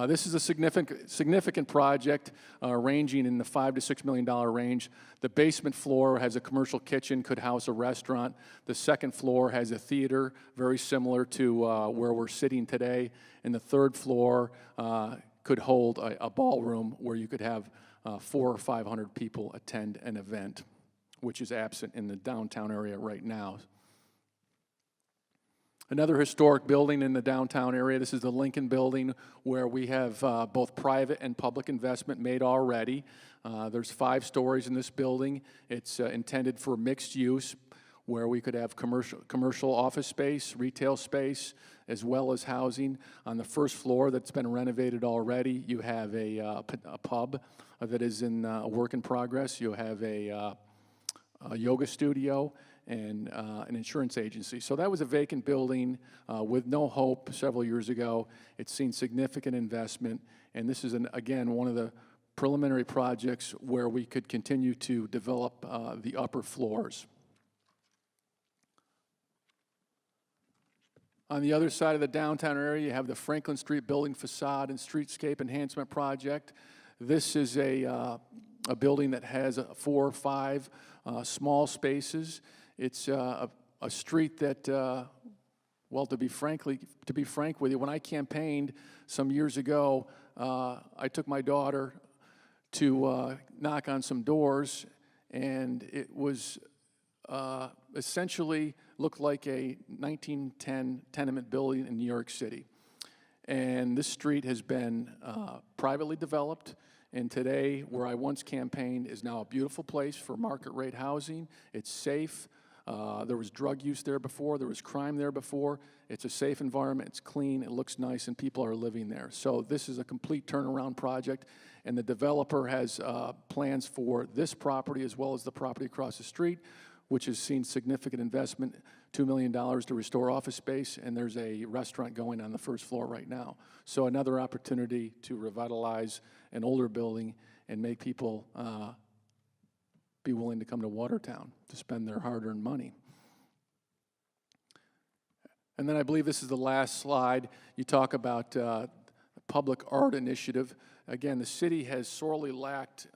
This is a significant project ranging in the $5 to $6 million range. The basement floor has a commercial kitchen, could house a restaurant. The second floor has a theater, very similar to where we're sitting today. And the third floor could hold a ballroom where you could have 400 or 500 people attend an event, which is absent in the downtown area right now. Another historic building in the downtown area, this is the Lincoln Building, where we have both private and public investment made already. There's 5 stories in this building. It's intended for mixed use, where we could have commercial office space, retail space, as well as housing. On the first floor that's been renovated already, you have a pub that is in work in progress. You have a yoga studio, and an insurance agency. So that was a vacant building with no hope several years ago. It's seen significant investment, and this is, again, one of the preliminary projects where we could continue to develop the upper floors. On the other side of the downtown area, you have the Franklin Street Building Facade and Streetscape Enhancement Project. This is a building that has 4 or 5 small spaces. It's a street that, well, to be frank with you, when I campaigned some years ago, I took my daughter to knock on some doors, and it was essentially looked like a 1910 tenement building in New York City. And this street has been privately developed. And today, where I once campaigned, is now a beautiful place for market rate housing. It's safe. There was drug use there before. There was crime there before. It's a safe environment. It's clean. It looks nice, and people are living there. So this is a complete turnaround project, and the developer has plans for this property as well as the property across the street, which has seen significant investment, $2 million to restore office space, and there's a restaurant going on the first floor right now. So another opportunity to revitalize an older building and make people be willing to come to Watertown to spend their hard-earned money. And then I believe this is the last slide. You talk about public art initiative. Again, the city has sorely lacked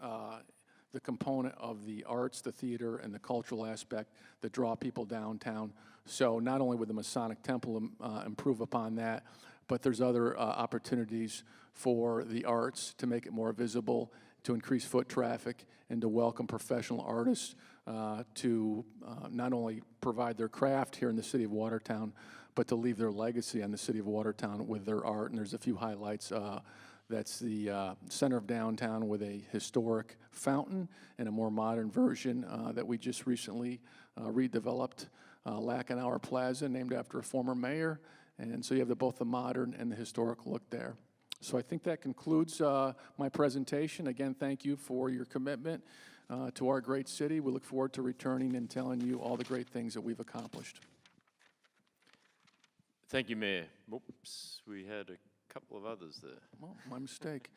the component of the arts, the theater, and the cultural aspect that draw people downtown. So not only would the Masonic Temple improve upon that, but there's other opportunities for the arts to make it more visible, to increase foot traffic, and to welcome professional artists to not only provide their craft here in the city of Watertown, but to leave their legacy on the city of Watertown with their art. And there's a few highlights. That's the center of downtown with a historic fountain and a more modern version that we just recently redeveloped, Lackenauer Plaza, named after a former mayor. And so you have both the modern and the historic look there. So I think that concludes my presentation. Again, thank you for your commitment to our great city. We look forward to returning and telling you all the great things that we've accomplished. Thank you, Mayor. Oops, we had a couple of others there. Oh, my mistake.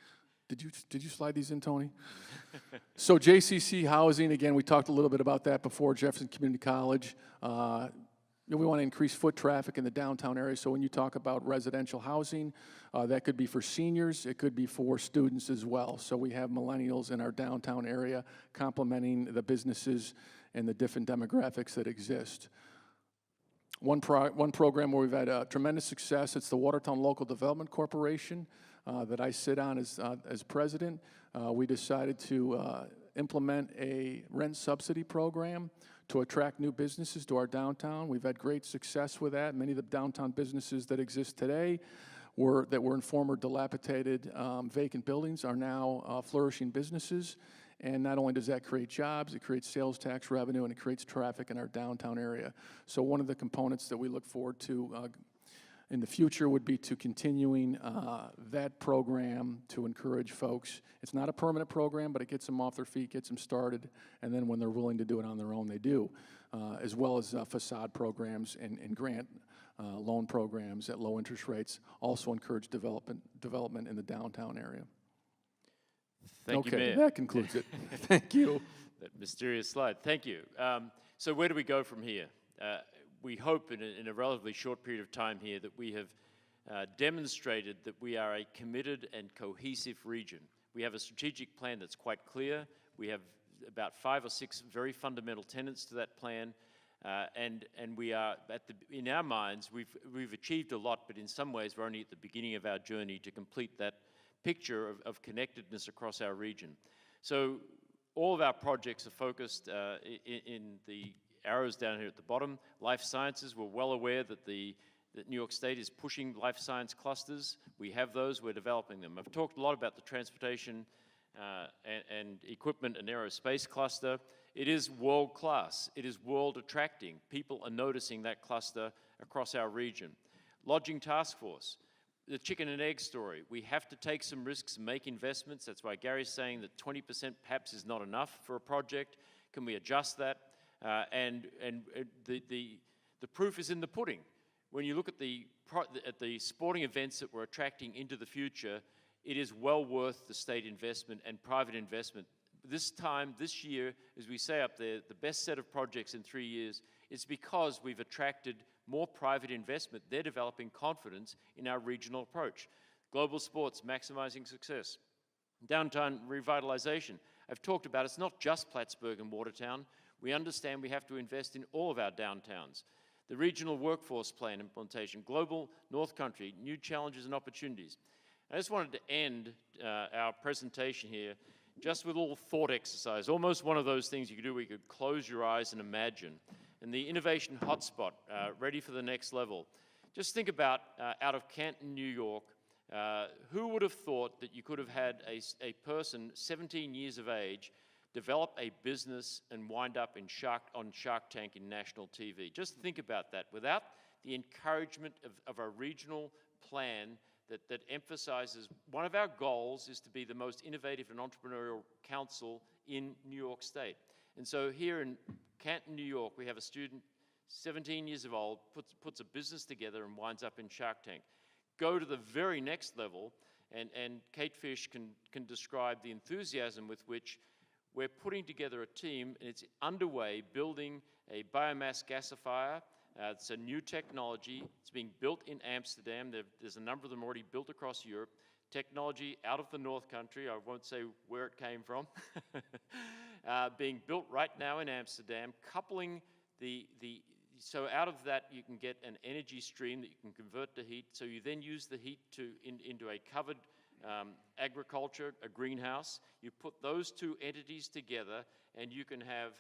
Did you slide these in, Tony? So JCC housing, again, we talked a little bit about that before, Jefferson Community College. We want to increase foot traffic in the downtown area, so when you talk about residential housing, that could be for seniors, it could be for students as well. So we have millennials in our downtown area complementing the businesses and the different demographics that exist. One program where we've had tremendous success, it's the Watertown Local Development Corporation that I sit on as president. We decided to implement a rent subsidy program to attract new businesses to our downtown. We've had great success with that. Many of the downtown businesses that exist today that were in former dilapidated vacant buildings are now flourishing businesses. And not only does that create jobs, it creates sales tax revenue, and it creates traffic in our downtown area. So one of the components that we look forward to in the future would be to continuing that program to encourage folks. It's not a permanent program, but it gets them off their feet, gets them started, and then when they're willing to do it on their own, they do, as well as facade programs and grant loan programs at low interest rates also encourage development in the downtown area. Thank you, Okay, Mayor. that concludes it. Thank you. That mysterious slide. Thank you. So where do we go from here? We hope in a relatively short period of time here that we have demonstrated that we are a committed and cohesive region. We have a strategic plan that's quite clear. We have about 5 or 6 very fundamental tenets to that plan. And we are, in our minds, we've achieved a lot, but in some ways we're only at the beginning of our journey to complete that picture of connectedness across our region. So all of our projects are focused in the arrows down here at the bottom. Life sciences, we're well aware that New York State is pushing life science clusters. We have those, we're developing them. I've talked a lot about the transportation and equipment and aerospace cluster. It is world class, it is world attracting. People are noticing that cluster across our region. Lodging task force. The chicken and egg story. We have to take some risks and make investments. That's why Gary's saying that 20% perhaps is not enough for a project. Can we adjust that? And the proof is in the pudding. When you look at the sporting events that we're attracting into the future, it is well worth the state investment and private investment. This year, as we say up there, the best set of projects in 3 years, it's because we've attracted more private investment. They're developing confidence in our regional approach. Global sports, maximizing success. Downtown revitalization. I've talked about it's not just Plattsburgh and Watertown. We understand we have to invest in all of our downtowns. The regional workforce plan implementation, global North Country, new challenges and opportunities. I just wanted to end our presentation here just with a little thought exercise, almost one of those things you could do where you could close your eyes and imagine. And the innovation hotspot, ready for the next level. Just think about, out of Canton, New York, who would have thought that you could have had a person 17 years of age develop a business and wind up on Shark Tank in national TV? Just think about that. Without the encouragement of a regional plan that emphasizes, one of our goals is to be the most innovative and entrepreneurial council in New York State. And so here in Canton, New York, we have a student, 17 years old, puts a business together and winds up in Shark Tank. Go to the very next level, and Kate Fish can describe the enthusiasm with which we're putting together a team, and it's underway, building a biomass gasifier. It's a new technology. It's being built in Amsterdam. There's a number of them already built across Europe technology out of the North Country, I won't say where it came from, being built right now in Amsterdam, coupling so out of that you can get an energy stream that you can convert to heat, so you then use the heat into a covered agriculture, a greenhouse. You put those two entities together and you can have,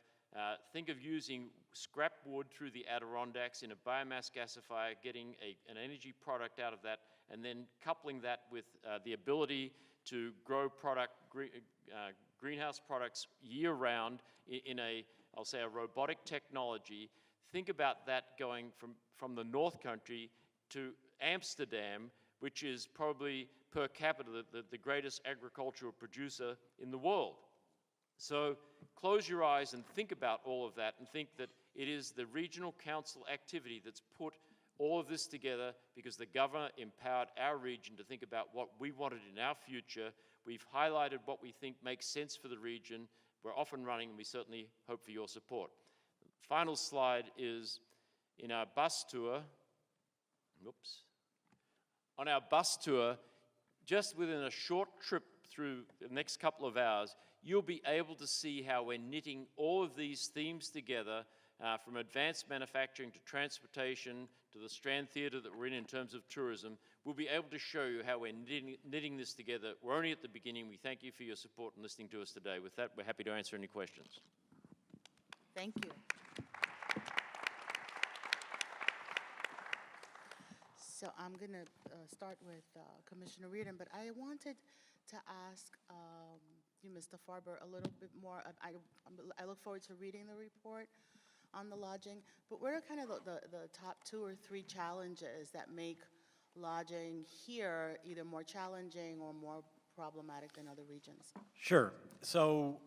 think of using scrap wood through the Adirondacks in a biomass gasifier, getting an energy product out of that, and then coupling that with the ability to grow greenhouse products year-round in I'll say a robotic technology. Think about that going from the North Country to Amsterdam, which is probably per capita the greatest agricultural producer in the world. So close your eyes and think about all of that, and think that it is the regional council activity that's put all of this together, because the governor empowered our region to think about what we wanted in our future. We've highlighted what we think makes sense for the region. We're off and running, and we certainly hope for your support. Final slide is in our bus tour. Oops. On our bus tour, just within a short trip through the next couple of hours, you'll be able to see how we're knitting all of these themes together, from advanced manufacturing to transportation to the Strand Theatre that we're in terms of tourism. We'll be able to show you how we're knitting this together. We're only at the beginning. We thank you for your support and listening to us today. With that, we're happy to answer any questions. Thank you. So I'm going to start with Commissioner Reardon, but I wanted to ask you, Mr. Farber, a little bit more. I look forward to reading the report on the lodging, but what are kind of the top 2 or 3 challenges that make lodging here either more challenging or more problematic than other regions? Sure. So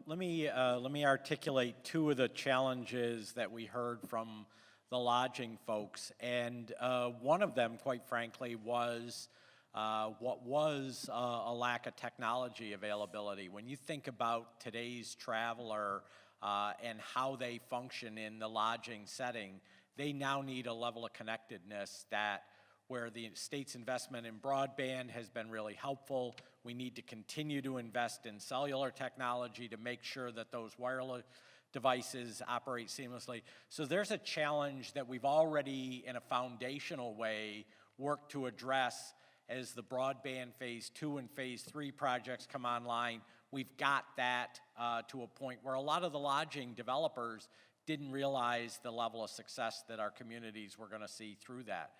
let me articulate 2 of the challenges that we heard from the lodging folks, and one of them, quite frankly, was what was a lack of technology availability. When you think about today's traveler and how they function in the lodging setting, they now need a level of connectedness that where the state's investment in broadband has been really helpful. We need to continue to invest in cellular technology to make sure that those wireless devices operate seamlessly. So there's a challenge that we've already, in a foundational way, worked to address as the broadband phase 2 and phase 3 projects come online. We've got that to a point where a lot of the lodging developers didn't realize the level of success that our communities were going to see through that.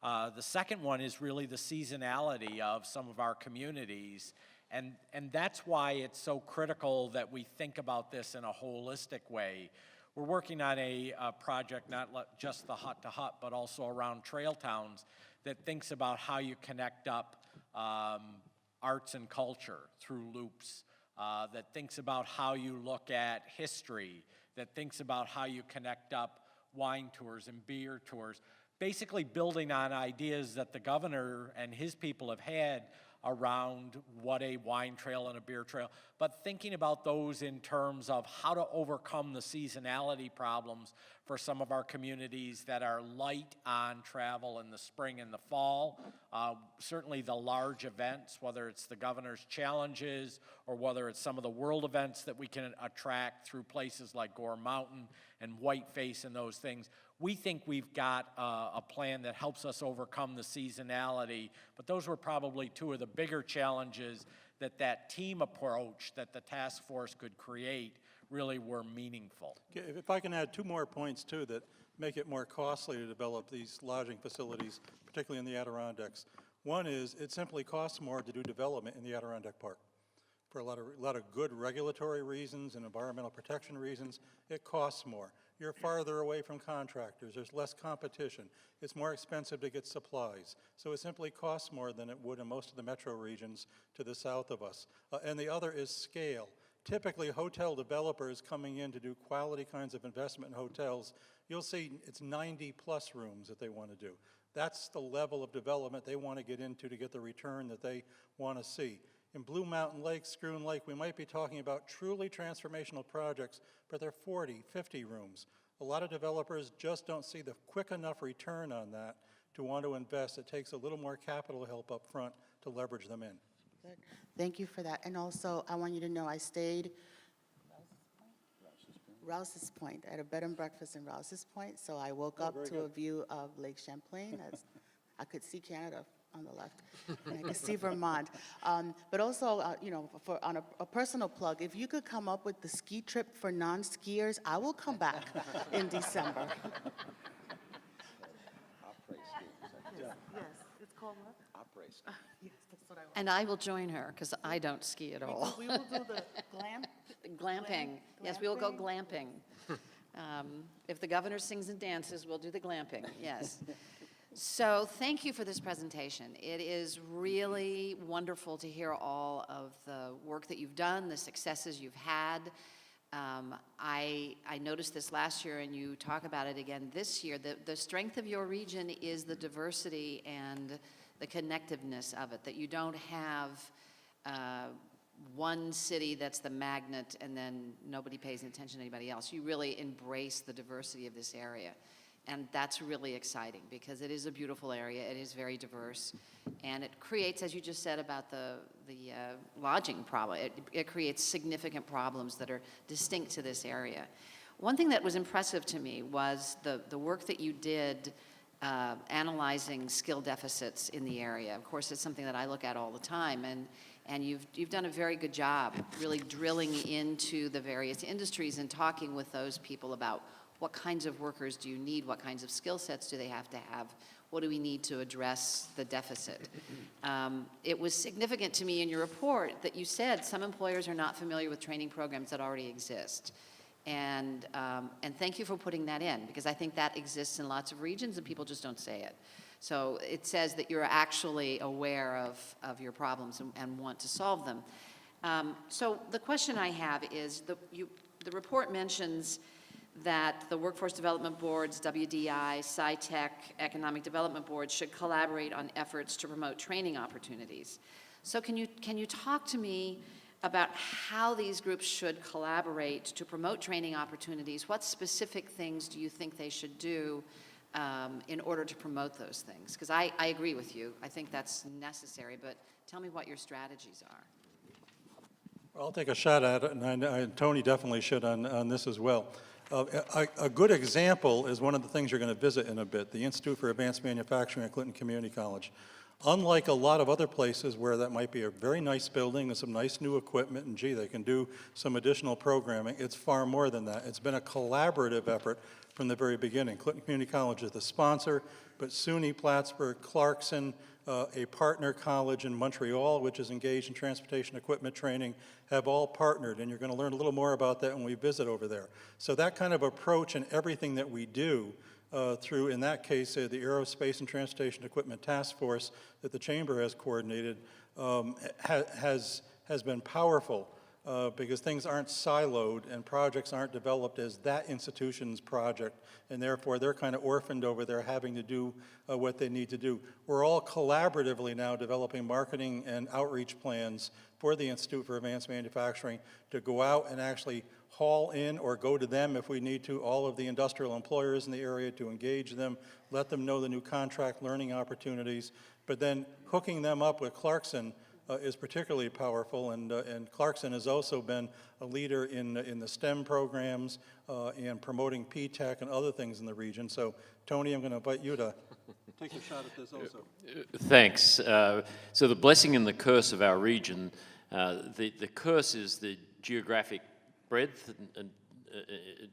The second one is really the seasonality of some of our communities, and that's why it's so critical that we think about this in a holistic way. We're working on a project, not just the hut to hut, but also around trail towns, that thinks about how you connect up arts and culture through loops, that thinks about how you look at history, that thinks about how you connect up wine tours and beer tours, basically building on ideas that the governor and his people have had around what a wine trail and a beer trail, but thinking about those in terms of how to overcome the seasonality problems for some of our communities that are light on travel in the spring and the fall. Certainly the large events, whether it's the governor's challenges or whether it's some of the world events that we can attract through places like Gore Mountain and Whiteface and those things. We think we've got a plan that helps us overcome the seasonality, but those were probably 2 of the bigger challenges that team approach that the task force could create really were meaningful. Okay, if I can add 2 more points too that make it more costly to develop these lodging facilities, particularly in the Adirondacks. One is it simply costs more to do development in the Adirondack Park. For a lot of good regulatory reasons and environmental protection reasons, it costs more. You're farther away from contractors, there's less competition, it's more expensive to get supplies. So it simply costs more than it would in most of the metro regions to the south of us. And the other is scale. Typically, hotel developers coming in to do quality kinds of investment in hotels, you'll see it's 90+ rooms that they want to do. That's the level of development they want to get into to get the return that they want to see. In Blue Mountain Lake, Schroon Lake, we might be talking about truly transformational projects, but they're 40, 50 rooms. A lot of developers just don't see the quick enough return on that to want to invest. It takes a little more capital help up front to leverage them in. Good. Thank you for that. And also, I want you to know I stayed Rouse's Point, at a bed and breakfast in Rouse's Point. So I woke up to a view of Lake Champlain. I could see Canada on the left, and I could see Vermont. But also, you know, on a personal plug, if you could come up with the ski trip for non-skiers, I will come back in December. Yes, it's called what? Yes, that's what I want. And I will join her, because I don't ski at all. We will do the glam. Glamping. Yes, we will go glamping. If the governor sings and dances, we'll do the glamping, yes. So thank you for this presentation. It is really wonderful to hear all of the work that you've done, the successes you've had. I noticed this last year, and you talk about it again this year. The strength of your region is the diversity and the connectiveness of it, that you don't have one city that's the magnet and then nobody pays attention to anybody else. You really embrace the diversity of this area. And that's really exciting because it is a beautiful area. It is very diverse. And it creates, as you just said about the lodging problem, it creates significant problems that are distinct to this area. One thing that was impressive to me was the work that you did analyzing skill deficits in the area. Of course, it's something that I look at all the time. And you've done a very good job really drilling into the various industries and talking with those people about what kinds of workers do you need, what kinds of skill sets do they have to have, what do we need to address the deficit. It was significant to me in your report that you said some employers are not familiar with training programs that already exist. And thank you for putting that in, because I think that exists in lots of regions and people just don't say it. So it says that you're actually aware of your problems and want to solve them. So the question I have is, the report mentions that the Workforce Development Boards, WDI, SciTech, Economic Development Boards should collaborate on efforts to promote training opportunities. So can you talk to me about how these groups should collaborate to promote training opportunities? What specific things do you think they should do in order to promote those things? Because I agree with you. I think that's necessary, but tell me what your strategies are. I'll take a shot at it, and Tony definitely should on this as well. A good example is one of the things you're going to visit in a bit, the Institute for Advanced Manufacturing at Clinton Community College. Unlike a lot of other places where that might be a very nice building with some nice new equipment, and gee, they can do some additional programming, it's far more than that. It's been a collaborative effort from the very beginning. Clinton Community College is the sponsor, but SUNY, Plattsburgh, Clarkson, a partner college in Montreal, which is engaged in transportation equipment training, have all partnered, and you're going to learn a little more about that when we visit over there. So that kind of approach in everything that we do through, in that case, the Aerospace and Transportation Equipment Task Force that the Chamber has coordinated has been powerful because things aren't siloed and projects aren't developed as that institution's project, and therefore they're kind of orphaned over there having to do what they need to do. We're all collaboratively now developing marketing and outreach plans for the Institute for Advanced Manufacturing to go out and actually haul in or go to them if we need to, all of the industrial employers in the area, to engage them, let them know the new contract learning opportunities, but then hooking them up with Clarkson is particularly powerful, and Clarkson has also been a leader in the STEM programs and promoting P-TECH and other things in the region. So, Tony, I'm going to invite you to take a shot at this also. Thanks. So the blessing and the curse of our region, the curse is the geographic breadth and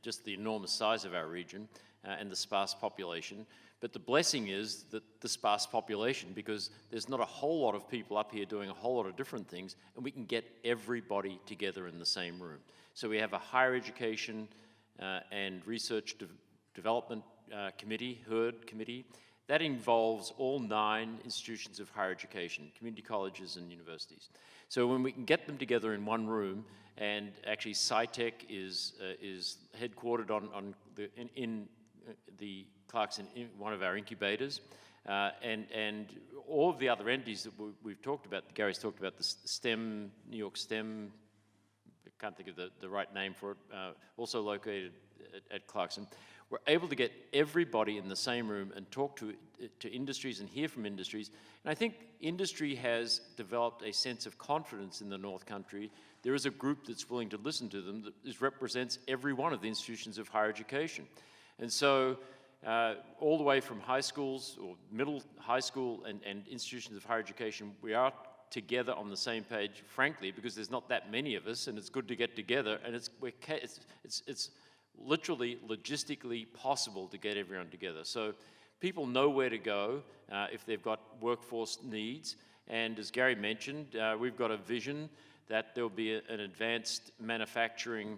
just the enormous size of our region and the sparse population. But the blessing is that the sparse population, because there's not a whole lot of people up here doing a whole lot of different things, and we can get everybody together in the same room. So we have a higher education and research development committee, HERD committee, that involves all 9 institutions of higher education, community colleges and universities. So when we can get them together in one room, and actually SciTech is headquartered in the Clarkson, one of our incubators, and all of the other entities that we've talked about, Gary's talked about, the STEM, New York STEM, I can't think of the right name for it, also located at Clarkson. we're able to get everybody in the same room and talk to industries and hear from industries. And I think industry has developed a sense of confidence in the North Country. There is a group that's willing to listen to them that represents every one of the institutions of higher education. And so all the way from high schools or middle high school and institutions of higher education, we are together on the same page, frankly, because there's not that many of us, and it's good to get together, and it's literally logistically possible to get everyone together. So people know where to go if they've got workforce needs. And as Gary mentioned, we've got a vision that there'll be an advanced manufacturing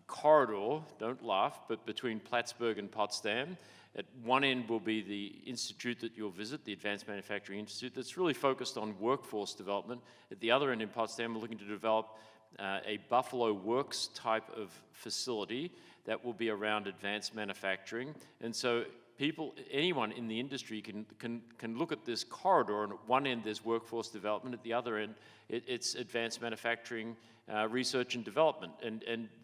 corridor, don't laugh, but between Plattsburgh and Potsdam. At one end will be the institute that you'll visit, the Advanced Manufacturing Institute, that's really focused on workforce development. At the other end in Potsdam, we're looking to develop a Buffalo Works type of facility that will be around advanced manufacturing. And so anyone in the industry can look at this corridor, and at one end there's workforce development, at the other end it's advanced manufacturing research and development. And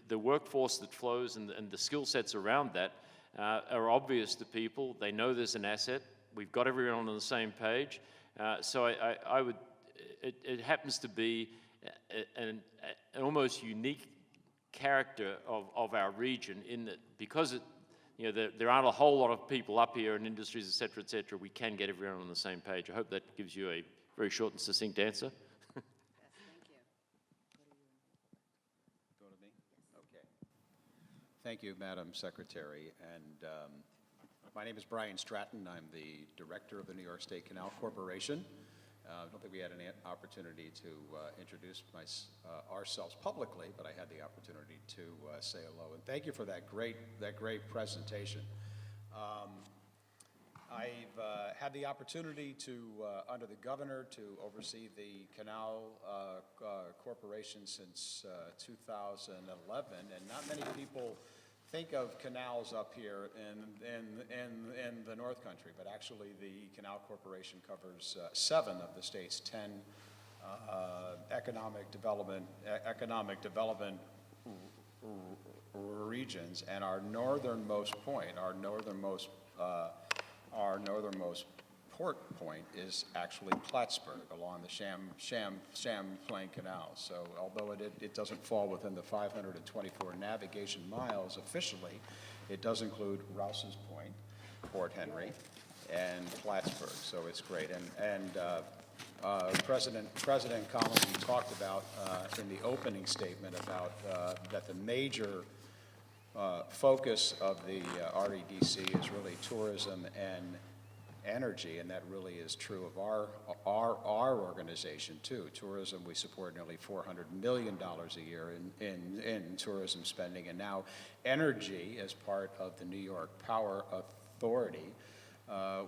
the workforce that flows and the skill sets around that are obvious to people. They know there's an asset. We've got everyone on the same page. So it happens to be an almost unique character of our region in that because there aren't a whole lot of people up here in industries, et cetera, we can get everyone on the same page. I hope that gives you a very short and succinct answer. Yes, thank you. Go to me? Okay. Thank you, Madam Secretary. And my name is Brian Stratton. I'm the director of the New York State Canal Corporation. I don't think we had an opportunity to introduce ourselves publicly, but I had the opportunity to say hello. And thank you for that great presentation. I've had the opportunity to, under the governor, to oversee the Canal Corporation since 2011, and not many people think of canals up here in the North Country, but actually the Canal Corporation covers 7 of the state's 10 economic development regions, and our northernmost point, our northernmost port point is actually Plattsburgh along the Champlain Canal. So although it doesn't fall within the 524 navigation miles officially, it does include Rouse's Point, Port Henry, and Plattsburgh. So it's great. And President Collins, you talked about in the opening statement about that the major focus of the REDC is really tourism and energy, and that really is true of our organization too. Tourism, we support nearly $400 million a year in tourism spending, and now energy as part of the New York Power Authority.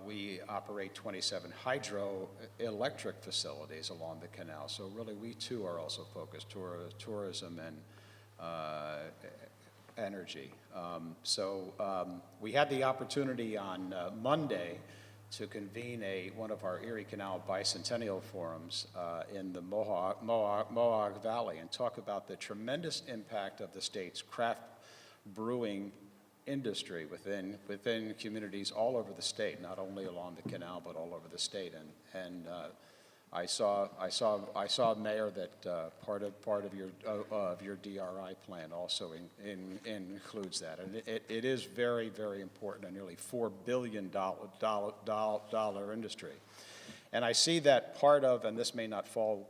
We operate 27 hydroelectric facilities along the canal, so really we too are also focused tourism and energy. We had the opportunity on Monday to convene one of our Erie Canal Bicentennial Forums in the Mohawk Valley and talk about the tremendous impact of the state's craft brewing industry within communities all over the state, not only along the canal but all over the state. And I saw, Mayor, that part of your DRI plan also includes that, and it is very, very important. A nearly $4 billion industry, and I see that part of, and this may not fall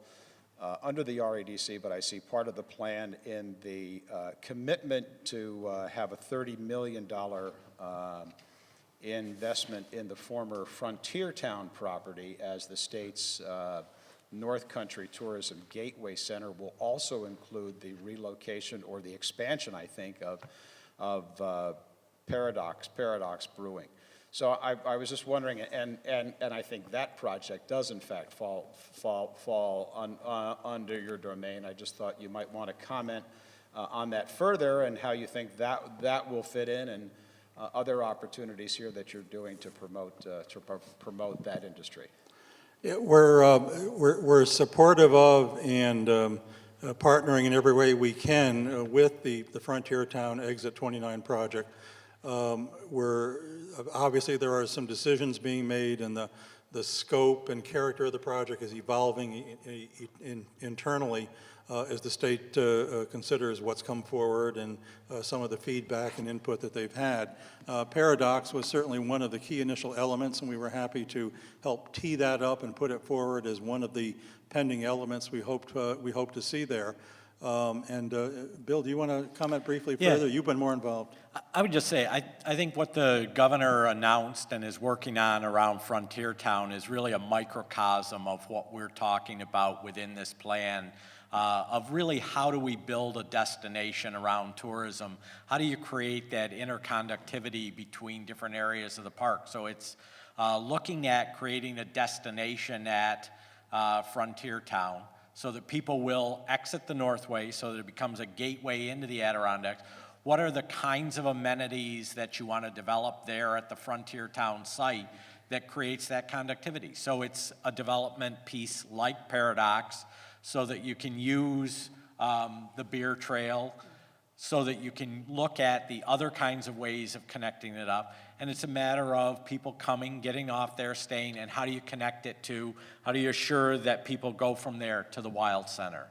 under the REDC, but I see part of the plan in the commitment to have a $30 million investment in the former Frontier Town property as the state's North Country Tourism Gateway Center will also include the relocation or the expansion, I think, of Paradox Brewing. So I was just wondering, and I think that project does in fact fall under your domain. I just thought you might want to comment on that further and how you think that will fit in, and other opportunities here that you're doing to promote that industry. Yeah, we're supportive of and partnering in every way we can with the Frontier Town Exit 29 project. Obviously there are some decisions being made, and the scope and character of the project is evolving internally as the state considers what's come forward and some of the feedback and input that they've had. Paradox was certainly one of the key initial elements, and we were happy to help tee that up and put it forward as one of the pending elements we hope to see there. Bill, do you want to comment briefly further? You've been more involved. I would just say, I think what the governor announced and is working on around Frontier Town is really a microcosm of what we're talking about within this plan, of really how do we build a destination around tourism? How do you create that interconductivity between different areas of the park? So it's looking at creating a destination at Frontier Town so that people will exit the Northway, so that it becomes a gateway into the Adirondacks. What are the kinds of amenities that you want to develop there at the Frontier Town site that creates that conductivity? So it's a development piece like Paradox, so that you can use the beer trail, so that you can look at the other kinds of ways of connecting it up. And it's a matter of people coming, getting off there, staying, and how do you connect it to, how do you assure that people go from there to the Wild Center,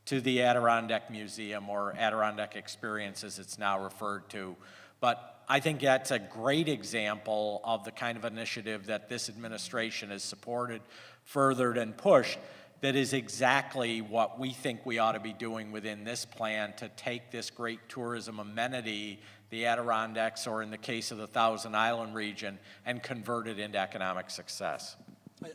to the Adirondack Museum, or Adirondack Experience as it's now referred to. But I think that's a great example of the kind of initiative that this administration has supported, furthered, and pushed, that is exactly what we think we ought to be doing within this plan to take this great tourism amenity, the Adirondacks, or in the case of the Thousand Island region, and convert it into economic success.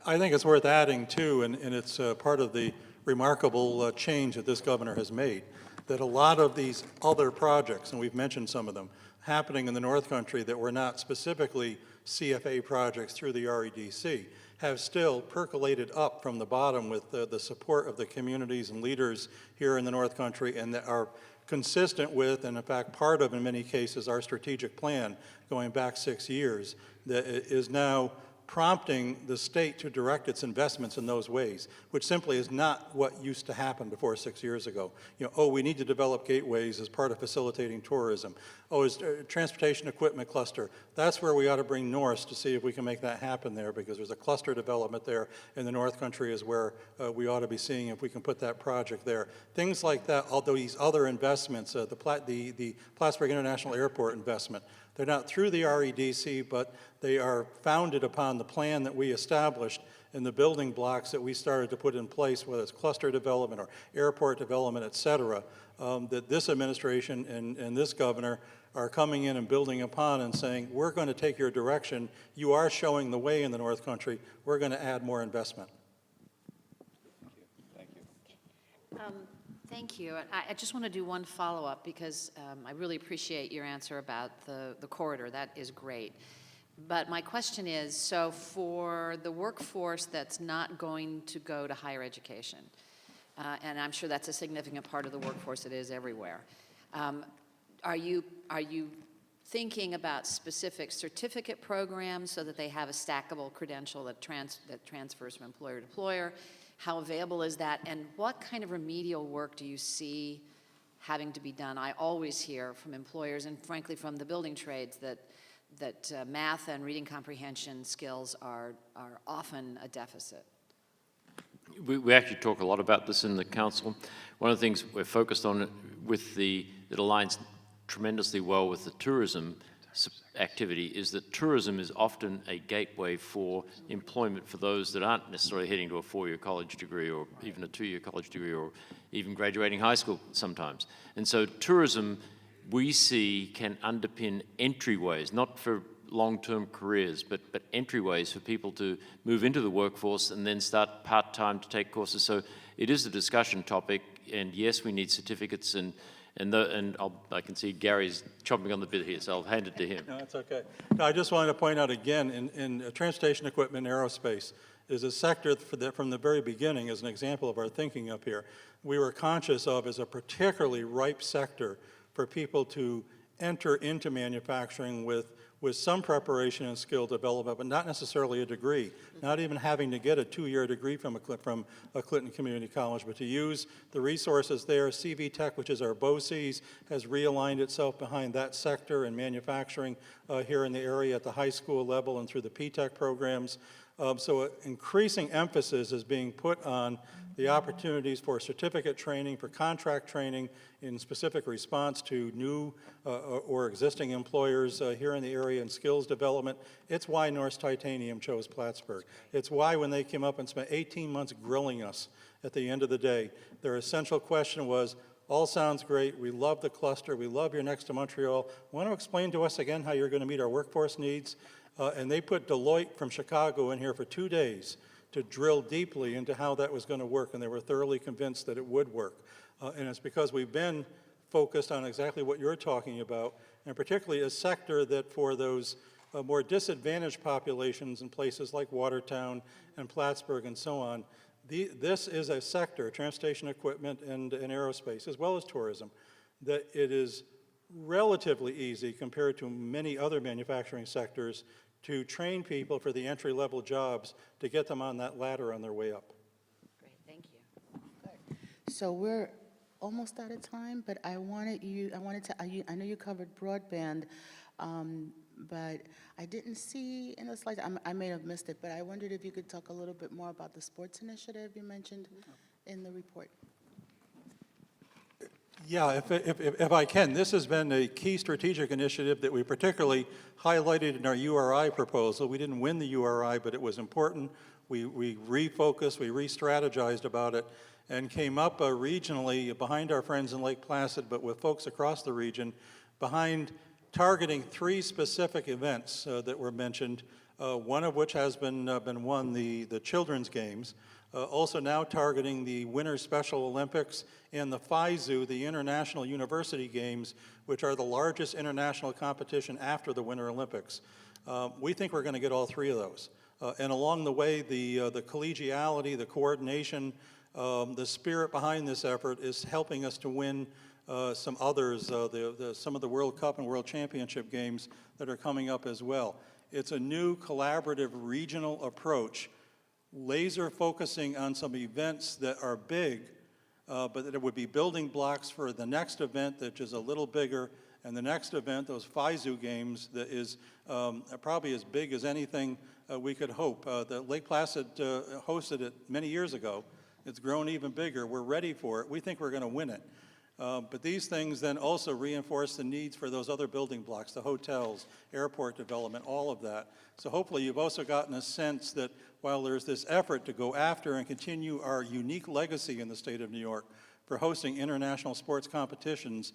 I think it's worth adding too, and it's part of the remarkable change that this governor has made, that a lot of these other projects, and we've mentioned some of them, happening in the North Country that were not specifically CFA projects through the REDC, have still percolated up from the bottom with the support of the communities and leaders here in the North Country, and that are consistent with, and in fact part of, in many cases, our strategic plan going back 6 years, that is now prompting the state to direct its investments in those ways, which simply is not what used to happen before 6 years ago. You know, oh, we need to develop gateways as part of facilitating tourism. Oh, is transportation equipment cluster. That's where we ought to bring Norse to see if we can make that happen there, because there's a cluster development there in the North Country is where we ought to be seeing if we can put that project there. Things like that, although these other investments, the Plattsburgh International Airport investment, they're not through the REDC, but they are founded upon the plan that we established and the building blocks that we started to put in place, whether it's cluster development or airport development, et cetera, that this administration and this governor are coming in and building upon and saying, we're going to take your direction. You are showing the way in the North Country. We're going to add more investment. Thank you. Thank you. I just want to do one follow-up because I really appreciate your answer about the corridor. That is great. But my question is, so for the workforce that's not going to go to higher education, and I'm sure that's a significant part of the workforce, it is everywhere, are you thinking about specific certificate programs so that they have a stackable credential that transfers from employer to employer? How available is that? And what kind of remedial work do you see having to be done? I always hear from employers and frankly from the building trades that math and reading comprehension skills are often a deficit. We actually talk a lot about this in the council. One of the things we're focused on that aligns tremendously well with the tourism activity is that tourism is often a gateway for employment for those that aren't necessarily heading to a 4-year college degree or even a 2-year college degree or even graduating high school sometimes. And so tourism, we see, can underpin entryways, not for long-term careers, but entryways for people to move into the workforce and then start part-time to take courses. So it is a discussion topic, and yes, we need certificates, and I can see Gary's chomping on the bit here, so I'll hand it to him. No, that's okay. No, I just wanted to point out again, in transportation equipment and aerospace is a sector that from the very beginning, as an example of our thinking up here, we were conscious of as a particularly ripe sector for people to enter into manufacturing with with some preparation and skill development, but not necessarily a degree, not even having to get a 2-year degree from a Clinton Community College, but to use the resources there. CV Tech, which is our BOCES, has realigned itself behind that sector and manufacturing here in the area at the high school level and through the P-Tech programs. So an increasing emphasis is being put on the opportunities for certificate training, for contract training in specific response to new or existing employers here in the area, and skills development. It's why Norsk Titanium chose Plattsburgh. It's why when they came up and spent 18 months grilling us at the end of the day, their essential question was, all sounds great, we love the cluster, we love your next to Montreal. Want to explain to us again how you're going to meet our workforce needs? And they put Deloitte from Chicago in here for 2 days to drill deeply into how that was going to work, and they were thoroughly convinced that it would work. And it's because we've been focused on exactly what you're talking about, and particularly a sector that for those more disadvantaged populations in places like Watertown and Plattsburgh and so on, this is a sector, transportation equipment and aerospace, as well as tourism, that it is relatively easy compared to many other manufacturing sectors to train people for the entry-level jobs to get them on that ladder on their way up. Great, thank you. So we're almost out of time, but I know you covered broadband, but I didn't see in the slides, I may have missed it, but I wondered if you could talk a little bit more about the sports initiative you mentioned in the report. Yeah, if I can, this has been a key strategic initiative that we particularly highlighted in our URI proposal. We didn't win the URI, but it was important. We refocused, we re-strategized about it, and came up regionally behind our friends in Lake Placid, but with folks across the region, behind targeting 3 specific events that were mentioned, one of which has been won, the Children's Games. Also now targeting the Winter Special Olympics and the FIZU, the International University Games, which are the largest international competition after the Winter Olympics. We think we're going to get all 3 of those. And along the way, the collegiality, the coordination, the spirit behind this effort is helping us to win some others, some of the World Cup and World Championship games that are coming up as well. It's a new collaborative regional approach, laser focusing on some events that are big, but that it would be building blocks for the next event that is a little bigger, and the next event, those FIZU games, that is probably as big as anything we could hope. The Lake Placid hosted it many years ago. It's grown even bigger. We're ready for it. We think we're going to win it. But these things then also reinforce the needs for those other building blocks, the hotels, airport development, all of that. So hopefully you've also gotten a sense that while there's this effort to go after and continue our unique legacy in the state of New York for hosting international sports competitions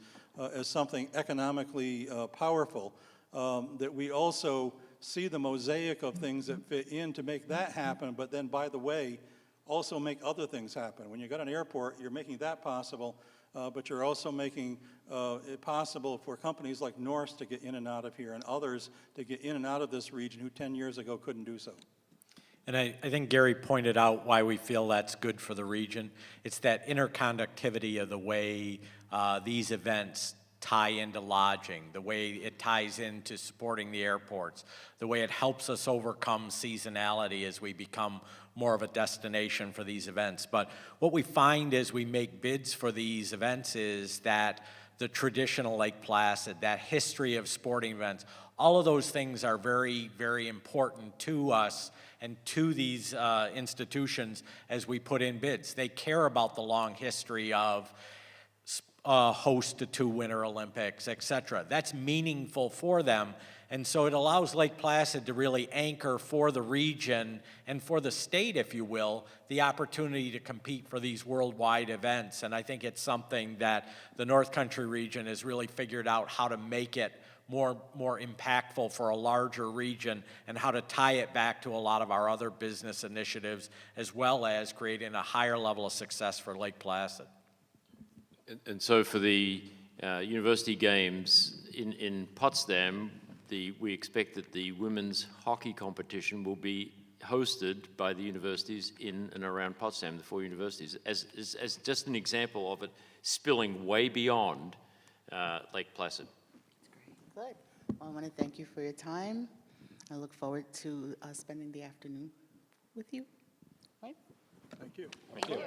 as something economically powerful, that we also see the mosaic of things that fit in to make that happen, but then, by the way, also make other things happen. When you've got an airport, you're making that possible, but you're also making it possible for companies like Norsk to get in and out of here and others to get in and out of this region who 10 years ago couldn't do so. And I think Gary pointed out why we feel that's good for the region. It's that interconductivity of the way these events tie into lodging, the way it ties into supporting the airports, the way it helps us overcome seasonality as we become more of a destination for these events. But what we find as we make bids for these events is that the traditional Lake Placid, that history of sporting events, all of those things are very, very important to us and to these institutions as we put in bids. They care about the long history of host to 2 Winter Olympics, et cetera. That's meaningful for them. And so it allows Lake Placid to really anchor for the region and for the state, if you will, the opportunity to compete for these worldwide events. And I think it's something that the North Country region has really figured out how to make it more impactful for a larger region and how to tie it back to a lot of our other business initiatives, as well as creating a higher level of success for Lake Placid. And so for the University Games in Potsdam, we expect that the women's hockey competition will be hosted by the universities in and around Potsdam, the 4 universities, as just an example of it spilling way beyond Lake Placid. Good. Well, I want to thank you for your time. I look forward to spending the afternoon with you. Right? Thank you. Thank you.